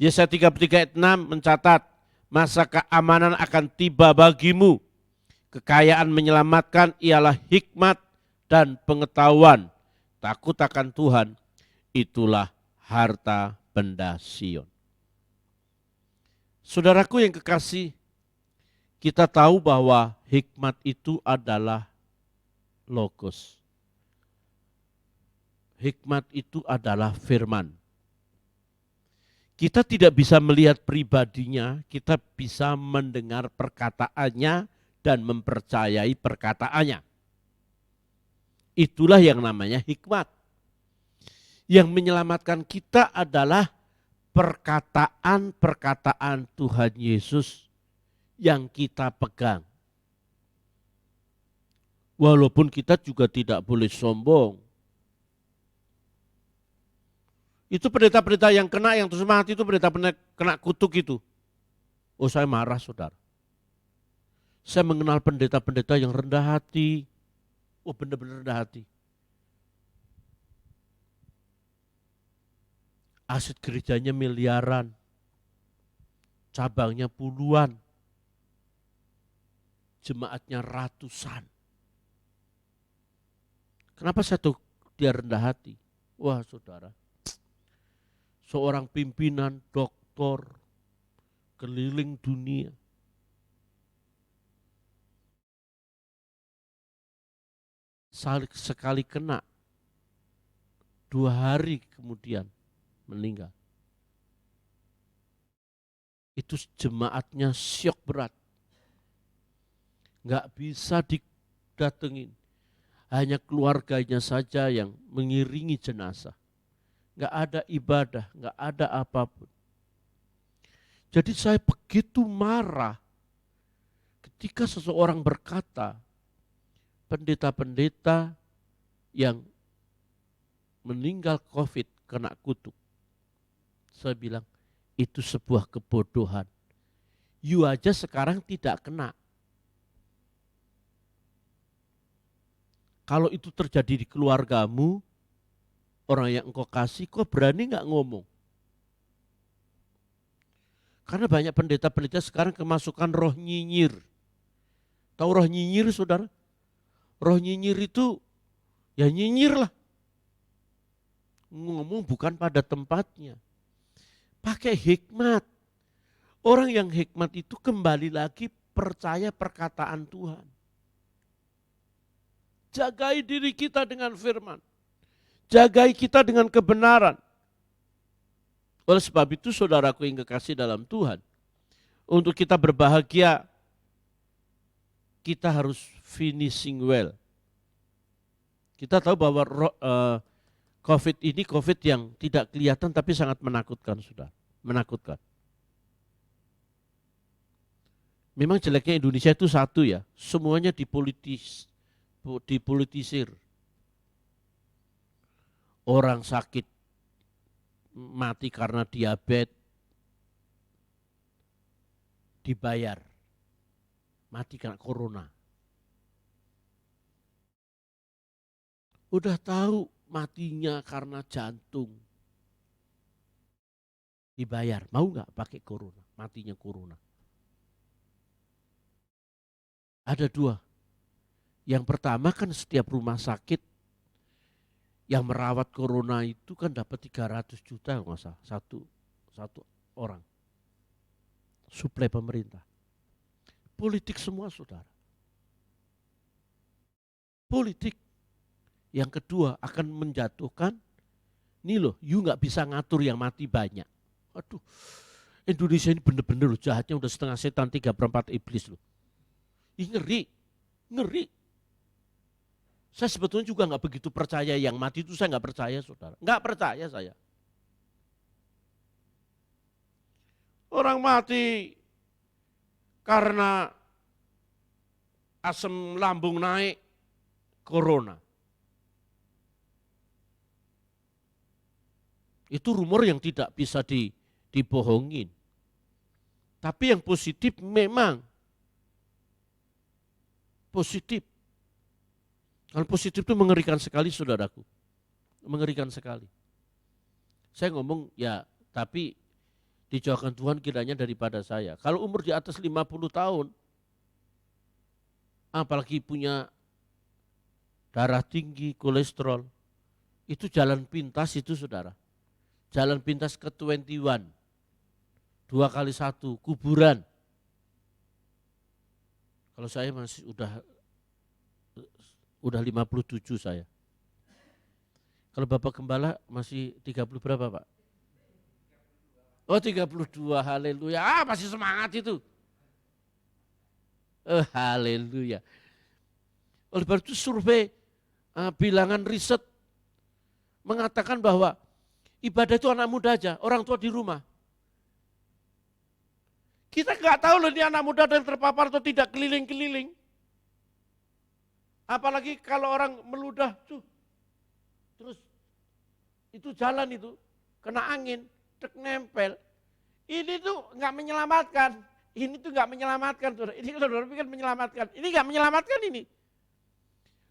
Yesaya 33 ayat 6 mencatat, masa keamanan akan tiba bagimu. Kekayaan menyelamatkan ialah hikmat dan pengetahuan. Takut akan Tuhan, itulah harta benda Sion. Saudaraku yang kekasih, kita tahu bahwa hikmat itu adalah logos. Hikmat itu adalah firman. Kita tidak bisa melihat pribadinya, kita bisa mendengar perkataannya dan mempercayai perkataannya. Itulah yang namanya hikmat. Yang menyelamatkan kita adalah perkataan-perkataan Tuhan Yesus yang kita pegang. Walaupun kita juga tidak boleh sombong. Itu pendeta-pendeta yang kena, yang terus mati itu pendeta-pendeta kena kutuk itu. Oh, saya marah, saudara. Saya mengenal pendeta-pendeta yang rendah hati. Oh, benar-benar rendah hati. Aset gerejanya miliaran. Cabangnya puluhan. Jemaatnya ratusan. Kenapa saya tahu dia rendah hati? Wah, saudara. Seorang pimpinan, doktor, keliling dunia. Sekali kena, 2 hari kemudian meninggal. Itu jemaatnya syok berat. Nggak bisa didatengin. Hanya keluarganya saja yang mengiringi jenazah. Nggak ada ibadah, nggak ada apapun. Jadi saya begitu marah ketika seseorang berkata, pendeta-pendeta yang meninggal COVID kena kutuk. Saya bilang, itu sebuah kebodohan. You aja sekarang tidak kena. Kalau itu terjadi di keluargamu, orang yang engkau kasih, kok berani nggak ngomong? Karena banyak pendeta-pendeta sekarang kemasukan roh nyinyir. Tahu roh nyinyir, saudara? Roh nyinyir itu, ya nyinyir lah. Ngomong bukan pada tempatnya. Pakai hikmat. Orang yang hikmat itu kembali lagi percaya perkataan Tuhan. Jagai diri kita dengan firman. Jagai kita dengan kebenaran. Oleh sebab itu saudaraku yang kekasih dalam Tuhan, untuk kita berbahagia, kita harus finishing well. Kita tahu bahwa COVID ini COVID yang tidak kelihatan tapi sangat menakutkan, saudara. Menakutkan. Memang jeleknya Indonesia itu satu ya, semuanya dipolitisir. Orang sakit mati karena diabetes dibayar, mati karena corona. Udah tahu matinya karena jantung, dibayar, mau nggak pakai corona, matinya corona. Ada 2. Yang pertama kan setiap rumah sakit yang merawat corona itu kan dapat 300 juta nggak salah, satu orang. Suplai pemerintah. Politik semua, saudara. Politik. Yang kedua akan menjatuhkan, nih loh, you nggak bisa ngatur yang mati banyak. Aduh, Indonesia ini bener-bener loh jahatnya, udah setengah setan 3/4 iblis loh. Ih, ngeri. Saya sebetulnya juga nggak begitu percaya yang mati itu, saya nggak percaya, saudara. Nggak percaya saya. Orang mati karena asam lambung naik, corona. Itu rumor yang tidak bisa dibohongin. Tapi yang positif memang positif. Kalau positif itu mengerikan sekali, saudaraku. Mengerikan sekali. Saya ngomong ya, tapi dijauhkan Tuhan kiranya daripada saya. Kalau umur di atas 50 tahun, apalagi punya darah tinggi, kolesterol, itu jalan pintas itu saudara. Jalan pintas ke 21, 2x1, kuburan. Kalau saya masih udah 57 saya. Kalau Bapak Gembala masih 30 berapa Pak? Oh 32, haleluya. Masih semangat itu. Haleluya. Oleh sebab itu survei bilangan riset mengatakan bahwa ibadah itu anak muda aja, orang tua di rumah. Kita nggak tahu loh ini anak muda yang terpapar atau tidak keliling-keliling. Apalagi kalau orang meludah, terus itu jalan itu, kena angin, nempel. Ini tuh nggak menyelamatkan. Ini tuh nggak menyelamatkan. Ini saudara pikir menyelamatkan. Ini nggak menyelamatkan ini.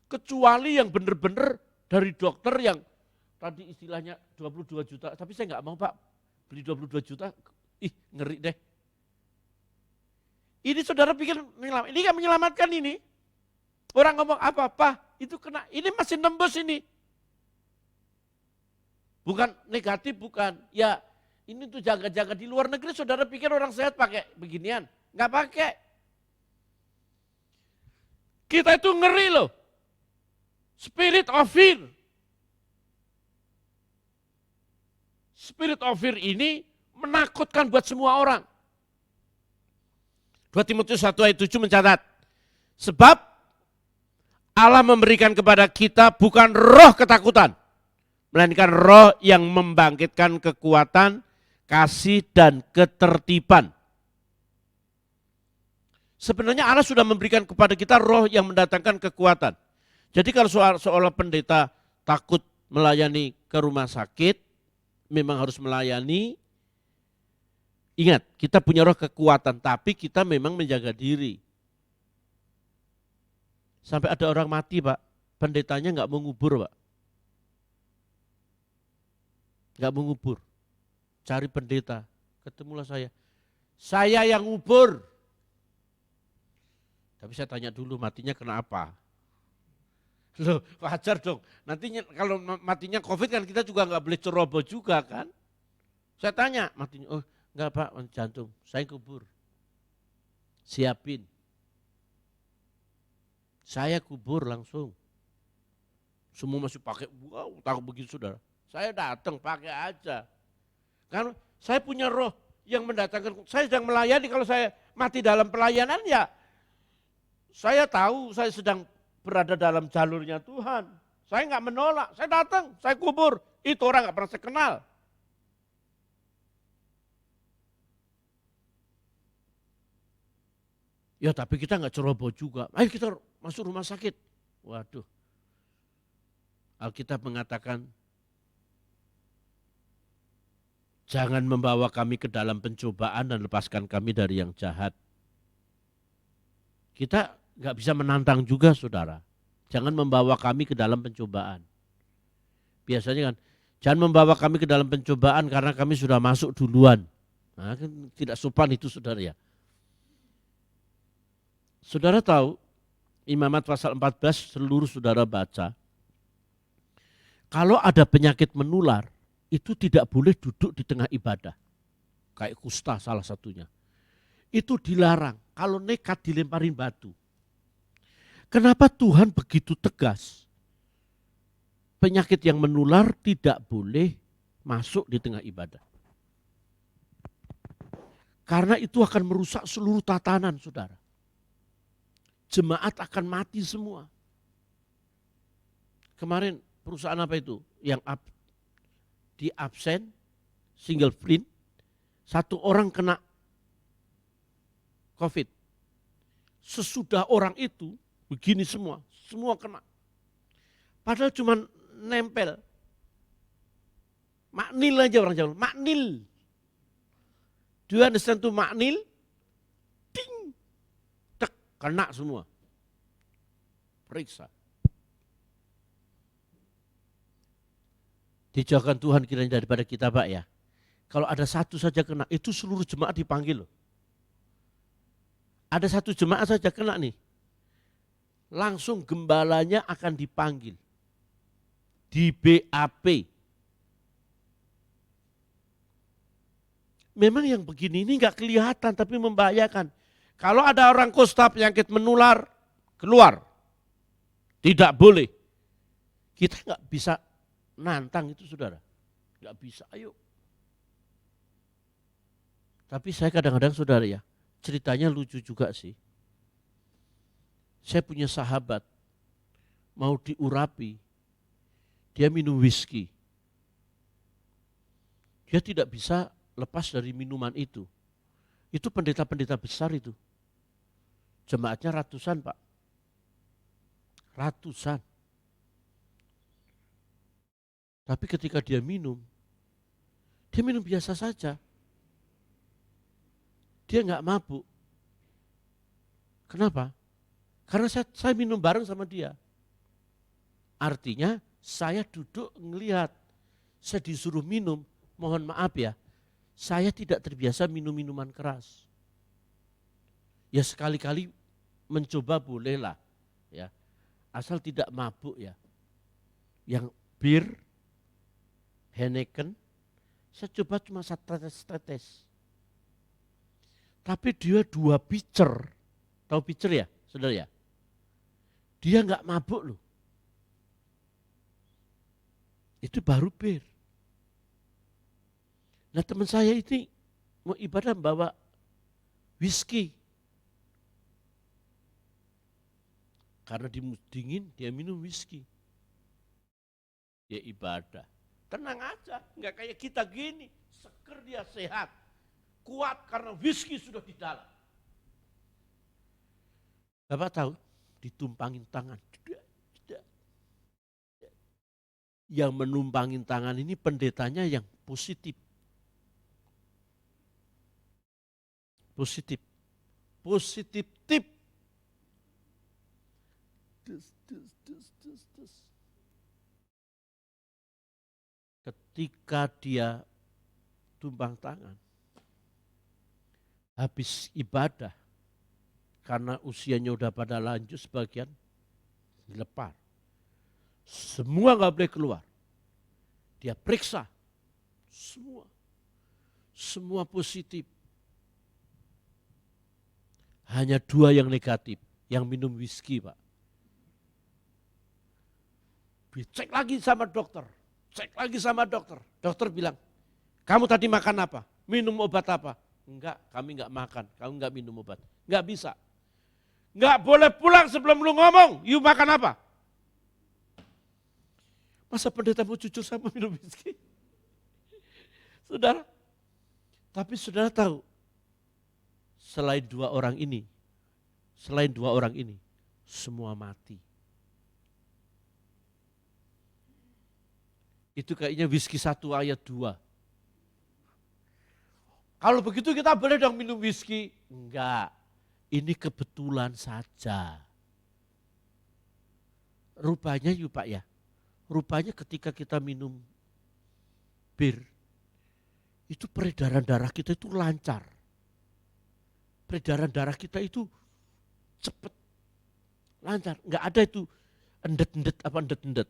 Kecuali yang benar-benar dari dokter yang tadi istilahnya 22 juta. Tapi saya nggak mau Pak beli 22 juta. Ngeri deh. Ini saudara pikir menyelamatkan. Ini nggak menyelamatkan ini. Orang ngomong apa-apa, itu kena. Ini masih nembus ini. Bukan negatif, bukan. Ya ini tuh jaga-jaga di luar negeri. Saudara pikir orang sehat pakai beginian? Nggak pakai. Kita itu ngeri loh. Spirit of fear. Spirit of fear ini menakutkan buat semua orang. 2 Timotius 1 ayat 7 mencatat. Sebab Allah memberikan kepada kita bukan roh ketakutan, melainkan roh yang membangkitkan kekuatan, kasih, dan ketertiban. Sebenarnya Allah sudah memberikan kepada kita roh yang mendatangkan kekuatan. Jadi kalau seolah pendeta takut melayani ke rumah sakit, memang harus melayani. Ingat, kita punya roh kekuatan, tapi kita memang menjaga diri. Sampai ada orang mati Pak, pendetanya nggak mau ngubur Pak. Nggak mau ngubur. Cari pendeta, ketemulah saya. Saya yang ngubur. Tapi saya tanya dulu matinya kenapa? Loh wajar dong, nantinya kalau matinya COVID kan kita juga nggak boleh ceroboh juga kan. Saya tanya matinya, oh enggak Pak, jantung, saya kubur. Siapin. Saya kubur langsung. Semua masih pakai, wow, takut begitu saudara. Saya datang pakai aja. Karena saya punya roh yang mendatangkan, saya sedang melayani, kalau saya mati dalam pelayanan ya, saya tahu saya sedang berada dalam jalurnya Tuhan. Saya nggak menolak, saya datang, saya kubur. Itu orang nggak pernah saya kenal. Ya tapi kita nggak ceroboh juga. Ayo kita masuk rumah sakit. Waduh. Alkitab mengatakan, jangan membawa kami ke dalam pencobaan dan lepaskan kami dari yang jahat. Kita nggak bisa menantang juga saudara. Jangan membawa kami ke dalam pencobaan. Biasanya kan, jangan membawa kami ke dalam pencobaan karena kami sudah masuk duluan. Nah, kan tidak sopan itu saudara ya. Saudara tahu, Imamat pasal 14 seluruh saudara baca. Kalau ada penyakit menular, itu tidak boleh duduk di tengah ibadah. Kayak kusta salah satunya. Itu dilarang, kalau nekat dilemparin batu. Kenapa Tuhan begitu tegas? Penyakit yang menular tidak boleh masuk di tengah ibadah. Karena itu akan merusak seluruh tatanan saudara. Jemaat akan mati semua. Kemarin perusahaan apa itu? Yang di absen, single print, 1 orang kena COVID. Sesudah orang itu, begini semua kena. Padahal cuma nempel. Maknil aja orang Jawa, maknil. Do you understand tuh maknil? Ting, tek, kena semua. Periksa. Dijauhkan Tuhan kiranya daripada kita Pak ya. Kalau ada satu saja kena, itu seluruh jemaat dipanggil loh. Ada satu jemaat saja kena nih, langsung gembalanya akan dipanggil. Di BAP. Memang yang begini ini nggak kelihatan tapi membahayakan. Kalau ada orang kusta penyakit menular, keluar. Tidak boleh. Kita nggak bisa nantang itu saudara. Nggak bisa, ayo. Tapi saya kadang-kadang saudara ya, ceritanya lucu juga sih. Saya punya sahabat, mau diurapi, dia minum whisky. Dia tidak bisa lepas dari minuman itu. Itu pendeta-pendeta besar itu. Jemaatnya ratusan Pak. Ratusan. Tapi ketika dia minum biasa saja. Dia nggak mabuk. Kenapa? Karena saya minum bareng sama dia. Artinya saya duduk ngelihat, saya disuruh minum, mohon maaf ya, saya tidak terbiasa minum minuman keras. Ya sekali-kali mencoba bolehlah, ya, asal tidak mabuk ya. Yang bir, Heineken, saya coba cuma setetes. Tapi dia 2 pitcher, tahu pitcher ya, saudara ya? Dia nggak mabuk loh. Itu baru bir. Nah teman saya ini mau ibadah bawa whisky. Karena dingin dia minum whisky. Dia ibadah. Tenang aja, nggak kayak kita gini. Seger dia sehat. Kuat karena whisky sudah di dalam. Bapak tahu, ditumpangin tangan. Yang menumpangin tangan ini pendetanya yang positif. Positif. Positif tip. Ketika dia tumpang tangan, habis ibadah, karena usianya udah pada lanjut sebagian, dilepar. Semua nggak boleh keluar. Dia periksa, semua positif. Hanya 2 yang negatif, yang minum whisky Pak. Dicek lagi sama dokter, Dokter bilang, kamu tadi makan apa? Minum obat apa? Enggak, kami enggak makan, kamu enggak minum obat. Enggak bisa. Enggak boleh pulang sebelum lu ngomong, you makan apa? Masa pendeta mau jujur sama minum whisky? Saudara, tapi saudara tahu, selain 2 orang ini, semua mati. Itu kayaknya whisky 1 ayat 2. Kalau begitu kita boleh dong minum whisky? Enggak, ini kebetulan saja. Rupanya yuk Pak ya, rupanya ketika kita minum bir, itu peredaran darah kita itu lancar. Peredaran darah kita itu cepat, lancar. Enggak ada itu endet-endet.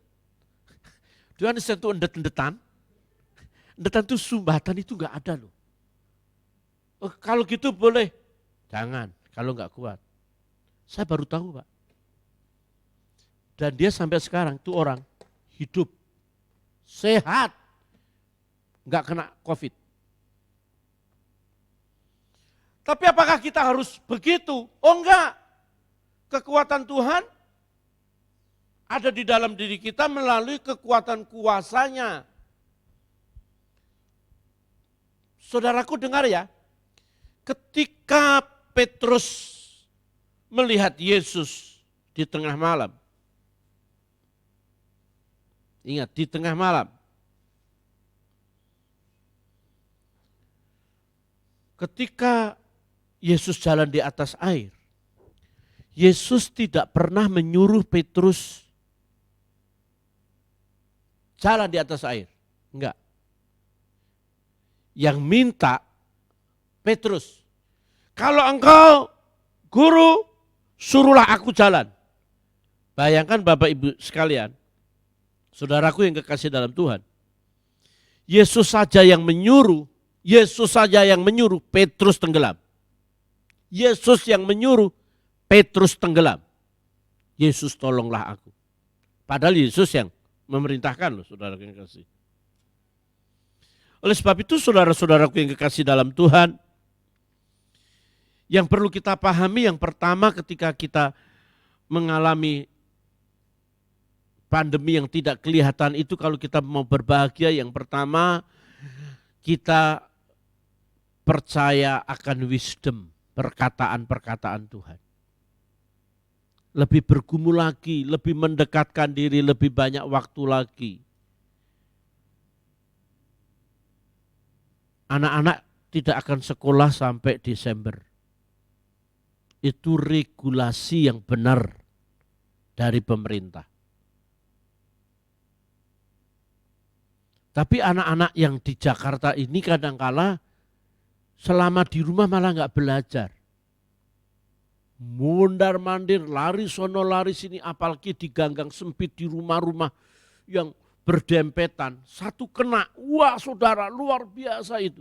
Tuhan sentuh endet-endetan itu sumbatan itu enggak ada loh. Oh, kalau gitu boleh, jangan kalau enggak kuat. Saya baru tahu Pak. Dan dia sampai sekarang itu orang hidup, sehat, enggak kena COVID. Tapi apakah kita harus begitu? Oh enggak. Kekuatan Tuhan ada di dalam diri kita melalui kekuatan kuasanya. Saudaraku dengar ya, ketika Petrus melihat Yesus di tengah malam, ingat di tengah malam, ketika Yesus jalan di atas air, Yesus tidak pernah menyuruh Petrus jalan di atas air. Enggak. Yang minta Petrus, kalau engkau guru, suruhlah aku jalan. Bayangkan Bapak Ibu sekalian, saudaraku yang kekasih dalam Tuhan, Yesus saja yang menyuruh, Petrus tenggelam. Yesus yang menyuruh, Petrus tenggelam. Yesus tolonglah aku. Padahal Yesus yang memerintahkan loh, saudara yang kekasih. Oleh sebab itu saudara-saudaraku yang kekasih dalam Tuhan, yang perlu kita pahami yang pertama ketika kita mengalami pandemi yang tidak kelihatan itu, kalau kita mau berbahagia, yang pertama kita percaya akan wisdom, perkataan-perkataan Tuhan. Lebih bergumul lagi, lebih mendekatkan diri, lebih banyak waktu lagi. Anak-anak tidak akan sekolah sampai Desember. Itu regulasi yang benar dari pemerintah. Tapi anak-anak yang di Jakarta ini kadangkala selama di rumah malah nggak belajar. Mondar-mandir, lari sono lari sini, apalagi di ganggang sempit di rumah-rumah yang berdempetan. Satu kena, wah saudara, luar biasa itu.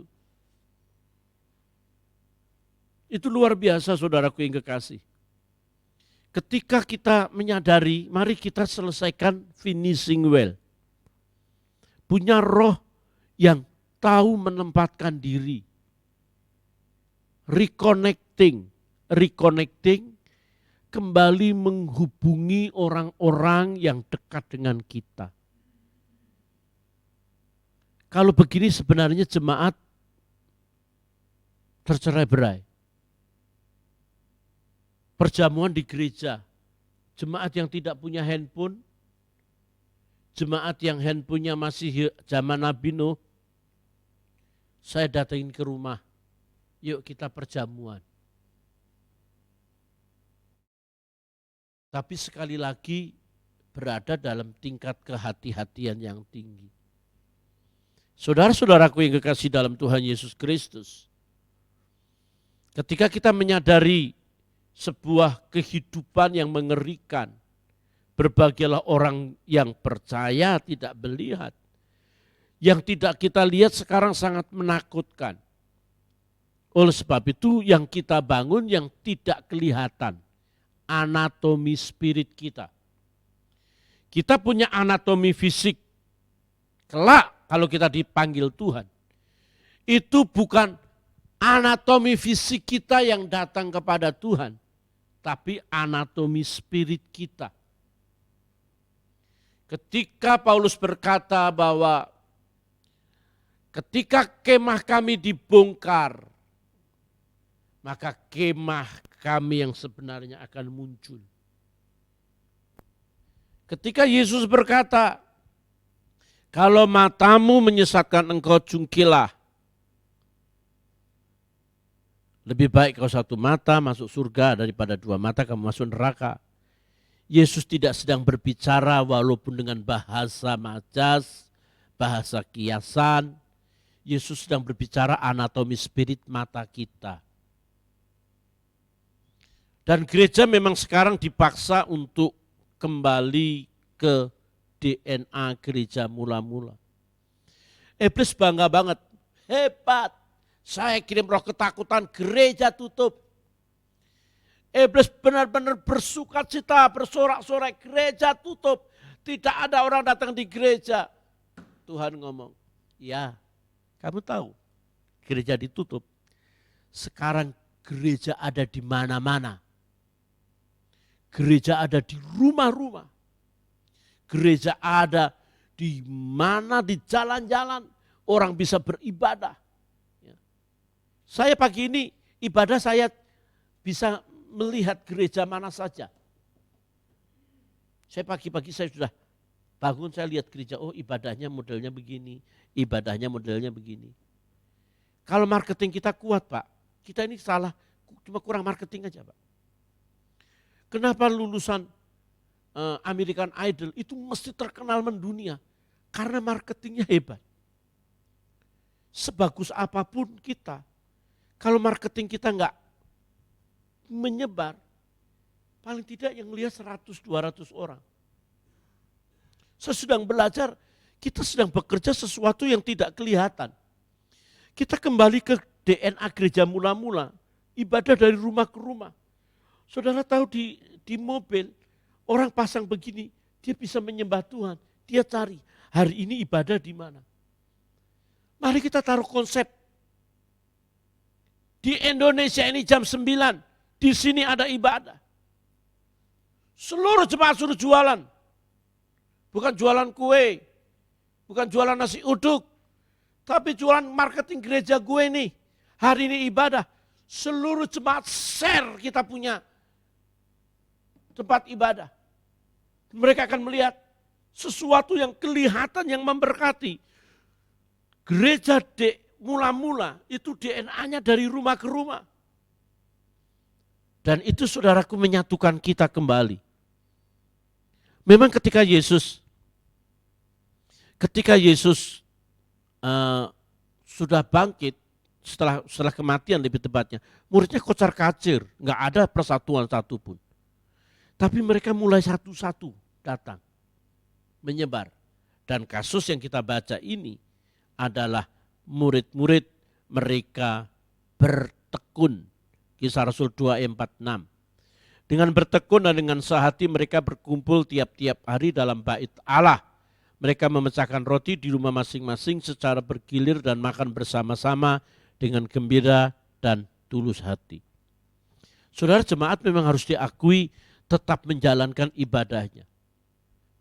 Itu luar biasa saudaraku yang kekasih. Ketika kita menyadari, mari kita selesaikan finishing well. Punya roh yang tahu menempatkan diri. Reconnecting, kembali menghubungi orang-orang yang dekat dengan kita. Kalau begini sebenarnya jemaat tercerai-berai. Perjamuan di gereja, jemaat yang tidak punya handphone, jemaat yang handphonenya masih zaman Nabi Nuh, saya datangin ke rumah, yuk kita perjamuan. Tapi sekali lagi berada dalam tingkat kehati-hatian yang tinggi. Saudara-saudaraku yang kekasih dalam Tuhan Yesus Kristus, ketika kita menyadari sebuah kehidupan yang mengerikan, berbahagialah orang yang percaya tidak melihat. Yang tidak kita lihat sekarang sangat menakutkan. Oleh sebab itu yang kita bangun yang tidak kelihatan, anatomi spirit kita. Kita punya anatomi fisik. Kelak kalau kita dipanggil Tuhan, itu bukan anatomi fisik kita yang datang kepada Tuhan, tapi anatomi spirit kita. Ketika Paulus berkata bahwa ketika kemah kami dibongkar, maka kemah kami yang sebenarnya akan muncul. Ketika Yesus berkata, kalau matamu menyesatkan engkau, jungkilah. Lebih baik kau satu mata masuk surga daripada dua mata kamu masuk neraka. Yesus tidak sedang berbicara walaupun dengan bahasa majas, bahasa kiasan. Yesus sedang berbicara anatomi spirit mata kita. Dan gereja memang sekarang dipaksa untuk kembali ke DNA gereja mula-mula. Iblis bangga banget, hebat. Saya kirim roh ketakutan, gereja tutup. Iblis benar-benar bersukacita, bersorak-sorai, gereja tutup. Tidak ada orang datang di gereja. Tuhan ngomong, ya kamu tahu gereja ditutup. Sekarang gereja ada di mana-mana. Gereja ada di rumah-rumah. Gereja ada di mana, di jalan-jalan orang bisa beribadah. Saya pagi ini ibadah saya bisa melihat gereja mana saja. Saya pagi-pagi saya sudah bangun, saya lihat gereja, oh ibadahnya modelnya begini, ibadahnya modelnya begini. Kalau marketing kita kuat Pak, kita ini salah, cuma kurang marketing aja Pak. Kenapa lulusan American Idol itu mesti terkenal mendunia? Karena marketingnya hebat. sebagus apapun kita, kalau marketing kita enggak menyebar, paling tidak yang lihat 100-200 orang. Saya sedang belajar, kita sedang bekerja sesuatu yang tidak kelihatan. Kita kembali ke DNA gereja mula-mula, ibadah dari rumah ke rumah. Saudara tahu di mobil, orang pasang begini, dia bisa menyembah Tuhan. Dia cari, hari ini ibadah di mana. Mari kita taruh konsep. Di Indonesia ini jam 9, di sini ada ibadah. Seluruh jemaat suruh jualan. Bukan jualan kue, bukan jualan nasi uduk, tapi jualan marketing gereja gue nih. Hari ini ibadah, seluruh jemaat share kita punya tempat ibadah. Mereka akan melihat sesuatu yang kelihatan yang memberkati. Gereja mula-mula itu DNA-nya dari rumah ke rumah. Dan itu saudaraku menyatukan kita kembali. Memang ketika Yesus sudah bangkit, setelah kematian lebih tepatnya, muridnya kocar kacir, nggak ada persatuan satupun. Tapi mereka mulai satu-satu datang, menyebar. Dan kasus yang kita baca ini adalah murid-murid mereka bertekun. Kisah Rasul 2 ayat 46. Dengan bertekun dan dengan sehati mereka berkumpul tiap-tiap hari dalam bait Allah. Mereka memecahkan roti di rumah masing-masing secara bergilir dan makan bersama-sama dengan gembira dan tulus hati. Saudara, jemaat memang harus diakui tetap menjalankan ibadahnya.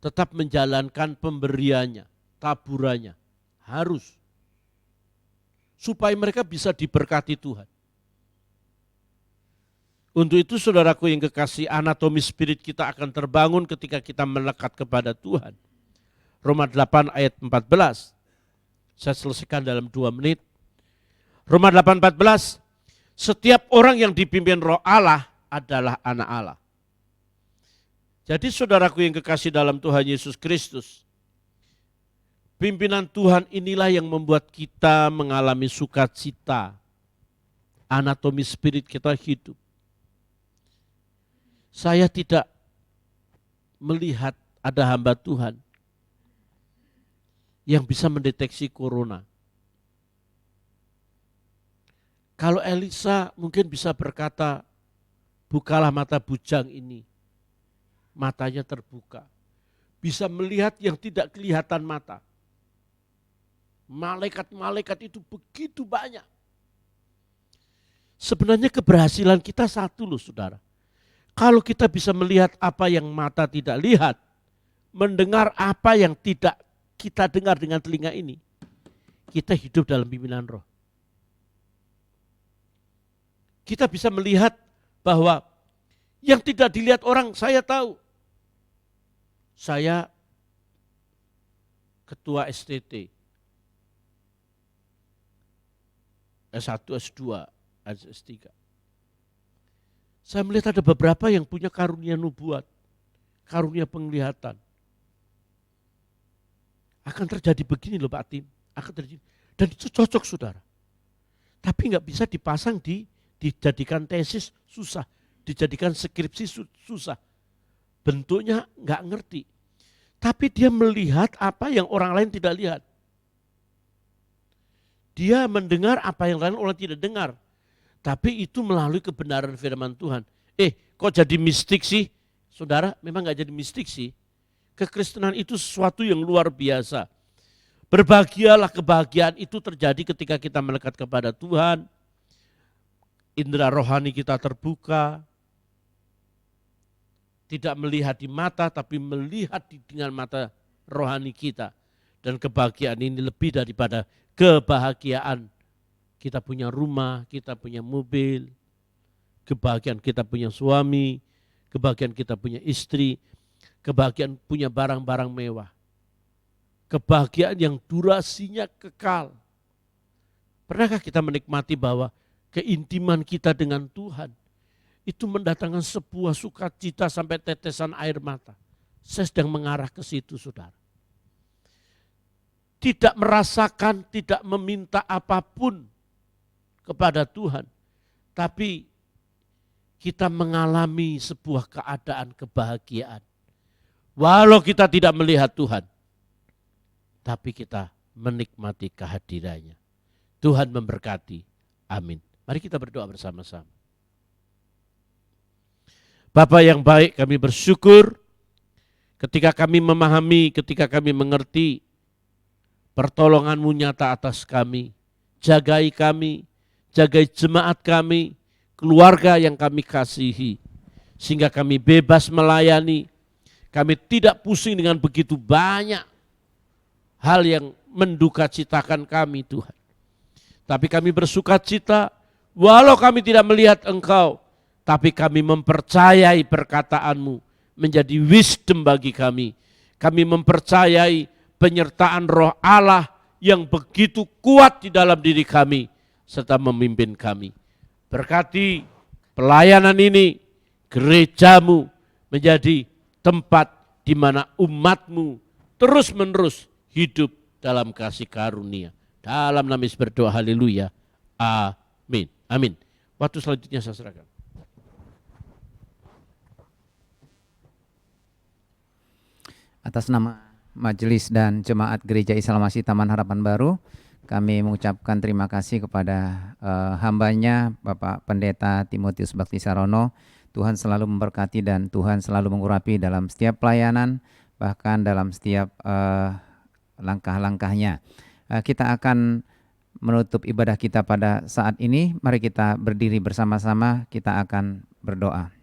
Tetap menjalankan pemberiannya, taburannya. Harus. Supaya mereka bisa diberkati Tuhan. Untuk itu saudaraku yang kekasih, anatomi spirit kita akan terbangun ketika kita melekat kepada Tuhan. Roma 8 ayat 14. Saya selesaikan dalam 2 menit. Roma 8:14. Setiap orang yang dipimpin Roh Allah adalah anak Allah. Jadi saudaraku yang kekasih dalam Tuhan Yesus Kristus, pimpinan Tuhan inilah yang membuat kita mengalami sukacita. Anatomi spirit kita hidup. Saya tidak melihat ada hamba Tuhan yang bisa mendeteksi corona. Kalau Elisa mungkin bisa berkata, bukalah mata bujang ini. Matanya terbuka. Bisa melihat yang tidak kelihatan mata. Malaikat-malaikat itu begitu banyak. Sebenarnya keberhasilan kita satu loh saudara. Kalau kita bisa melihat apa yang mata tidak lihat, mendengar apa yang tidak kita dengar dengan telinga ini, kita hidup dalam pimpinan Roh. Kita bisa melihat bahwa yang tidak dilihat orang, saya tahu. Saya ketua STT, S1, S2, S3. Saya melihat ada beberapa yang punya karunia nubuat, karunia penglihatan. Akan terjadi begini loh Pak Tim, akan terjadi. Dan itu cocok saudara. Tapi nggak bisa dipasang dijadikan tesis susah, dijadikan skripsi susah. Bentuknya nggak ngerti. Tapi dia melihat apa yang orang lain tidak lihat. Dia mendengar apa yang lain orang tidak dengar. Tapi itu melalui kebenaran firman Tuhan. Kok jadi mistik sih? Saudara, memang gak jadi mistik sih. Kekristenan itu sesuatu yang luar biasa. Berbahagialah, kebahagiaan itu terjadi ketika kita melekat kepada Tuhan. Indera rohani kita terbuka. Tidak melihat di mata, tapi melihat dengan mata rohani kita. Dan kebahagiaan ini lebih daripada kebahagiaan. Kita punya rumah, kita punya mobil, kebahagiaan kita punya suami, kebahagiaan kita punya istri, kebahagiaan punya barang-barang mewah. Kebahagiaan yang durasinya kekal. Pernahkah kita menikmati bahwa keintiman kita dengan Tuhan itu mendatangkan sebuah sukacita sampai tetesan air mata. Saya sedang mengarah ke situ saudara. tidak merasakan, tidak meminta apapun kepada Tuhan, tapi kita mengalami sebuah keadaan kebahagiaan. Walau kita tidak melihat Tuhan, tapi kita menikmati kehadirannya. Tuhan memberkati. Amin. Mari kita berdoa bersama-sama. Bapa yang baik, kami bersyukur ketika kami memahami, ketika kami mengerti pertolongan-Mu nyata atas kami. Jagai kami, jagai jemaat kami, keluarga yang kami kasihi, sehingga kami bebas melayani. Kami tidak pusing dengan begitu banyak hal yang mendukacitakan kami, Tuhan. Tapi kami bersukacita, walau kami tidak melihat Engkau, tapi kami mempercayai perkataan-Mu menjadi wisdom bagi kami. Kami mempercayai penyertaan Roh Allah yang begitu kuat di dalam diri kami, serta memimpin kami. Berkati pelayanan ini, gereja-Mu menjadi tempat di mana umat-Mu terus-menerus hidup dalam kasih karunia. Dalam nama Yesus berdoa, haleluya. Amin. Amin. Waktu selanjutnya saya serahkan. Atas nama Majelis dan Jemaat Gereja Islamasi Taman Harapan Baru, kami mengucapkan terima kasih kepada hambanya Bapak Pendeta Timotius Bakti Sarono. Tuhan selalu memberkati dan Tuhan selalu mengurapi dalam setiap pelayanan, bahkan dalam setiap langkah-langkahnya. Kita akan menutup ibadah kita pada saat ini. Mari kita berdiri bersama-sama, kita akan berdoa.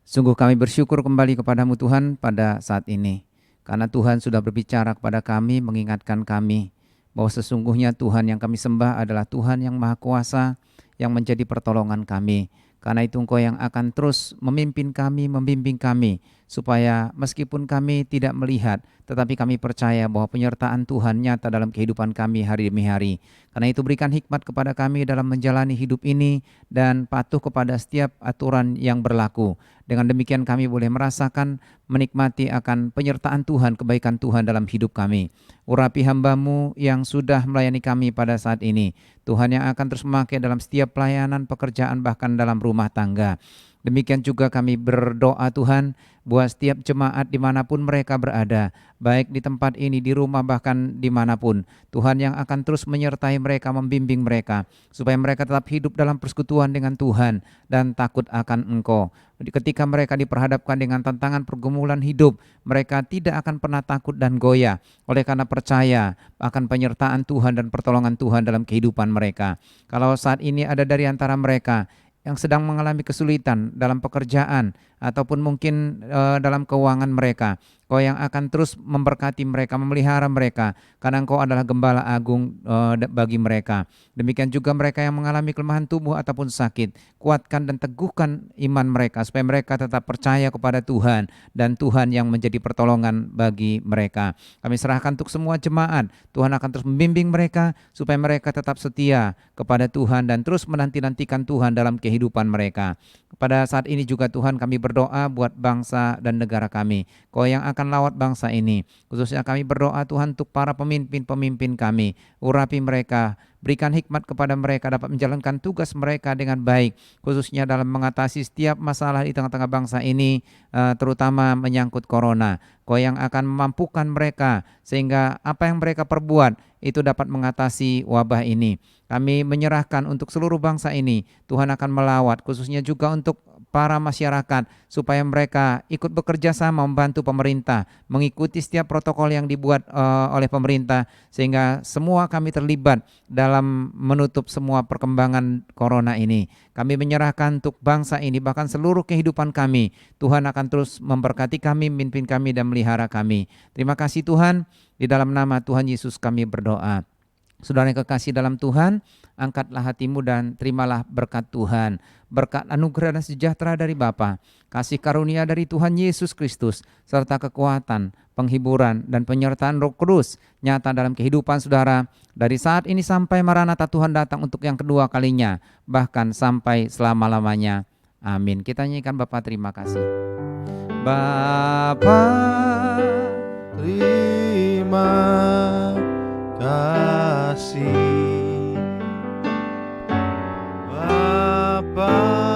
Sungguh kami bersyukur kembali kepadamu Tuhan pada saat ini. Karena Tuhan sudah berbicara kepada kami, mengingatkan kami bahwa sesungguhnya Tuhan yang kami sembah adalah Tuhan yang Maha Kuasa, yang menjadi pertolongan kami. Karena itu Engkau yang akan terus memimpin kami, membimbing kami, supaya meskipun kami tidak melihat, tetapi kami percaya bahwa penyertaan Tuhan nyata dalam kehidupan kami hari demi hari. Karena itu berikan hikmat kepada kami dalam menjalani hidup ini dan patuh kepada setiap aturan yang berlaku. Dengan demikian kami boleh merasakan, menikmati akan penyertaan Tuhan, kebaikan Tuhan dalam hidup kami. Urapi hamba-Mu yang sudah melayani kami pada saat ini. Tuhan yang akan terus memakai dalam setiap pelayanan, pekerjaan, bahkan dalam rumah tangga. Demikian juga kami berdoa Tuhan, buat setiap jemaat dimanapun mereka berada, baik di tempat ini, di rumah, bahkan dimanapun. Tuhan yang akan terus menyertai mereka, membimbing mereka, supaya mereka tetap hidup dalam persekutuan dengan Tuhan dan takut akan Engkau. Ketika mereka diperhadapkan dengan tantangan pergumulan hidup, mereka tidak akan pernah takut dan goyah, oleh karena percaya akan penyertaan Tuhan dan pertolongan Tuhan dalam kehidupan mereka. Kalau saat ini ada dari antara mereka yang sedang mengalami kesulitan dalam pekerjaan ataupun mungkin dalam keuangan mereka, Kau yang akan terus memberkati mereka, memelihara mereka, karena Engkau adalah gembala agung bagi mereka. Demikian juga mereka yang mengalami kelemahan tubuh ataupun sakit, kuatkan dan teguhkan iman mereka supaya mereka tetap percaya kepada Tuhan dan Tuhan yang menjadi pertolongan bagi mereka. Kami serahkan untuk semua jemaat, Tuhan akan terus membimbing mereka supaya mereka tetap setia kepada Tuhan dan terus menanti-nantikan Tuhan dalam kehidupan mereka. Pada saat ini juga Tuhan kami berdoa buat bangsa dan negara kami. Kau yang akan lawat bangsa ini. Khususnya kami berdoa Tuhan untuk para pemimpin-pemimpin kami. Urapi mereka, berikan hikmat kepada mereka dapat menjalankan tugas mereka dengan baik. Khususnya dalam mengatasi setiap masalah di tengah-tengah bangsa ini, terutama menyangkut corona. Kau yang akan memampukan mereka sehingga apa yang mereka perbuat itu dapat mengatasi wabah ini. Kami menyerahkan untuk seluruh bangsa ini, Tuhan akan melawat, khususnya juga untuk para masyarakat, supaya mereka ikut bekerja sama membantu pemerintah, mengikuti setiap protokol yang dibuat oleh pemerintah, sehingga semua kami terlibat dalam menutup semua perkembangan corona ini. Kami menyerahkan untuk bangsa ini, bahkan seluruh kehidupan kami. Tuhan akan terus memberkati kami, memimpin kami, dan melihara kami. Terima kasih Tuhan, di dalam nama Tuhan Yesus kami berdoa. Saudara yang kekasih dalam Tuhan, angkatlah hatimu dan terimalah berkat Tuhan, berkat anugerah dan sejahtera dari Bapa, kasih karunia dari Tuhan Yesus Kristus, serta kekuatan, penghiburan, dan penyertaan Roh Kudus nyata dalam kehidupan saudara, dari saat ini sampai Maranatha Tuhan datang untuk yang kedua kalinya, bahkan sampai selama-lamanya. Amin. Kita nyanyikan Bapa terima kasih. Bapa terima kasih Bapa.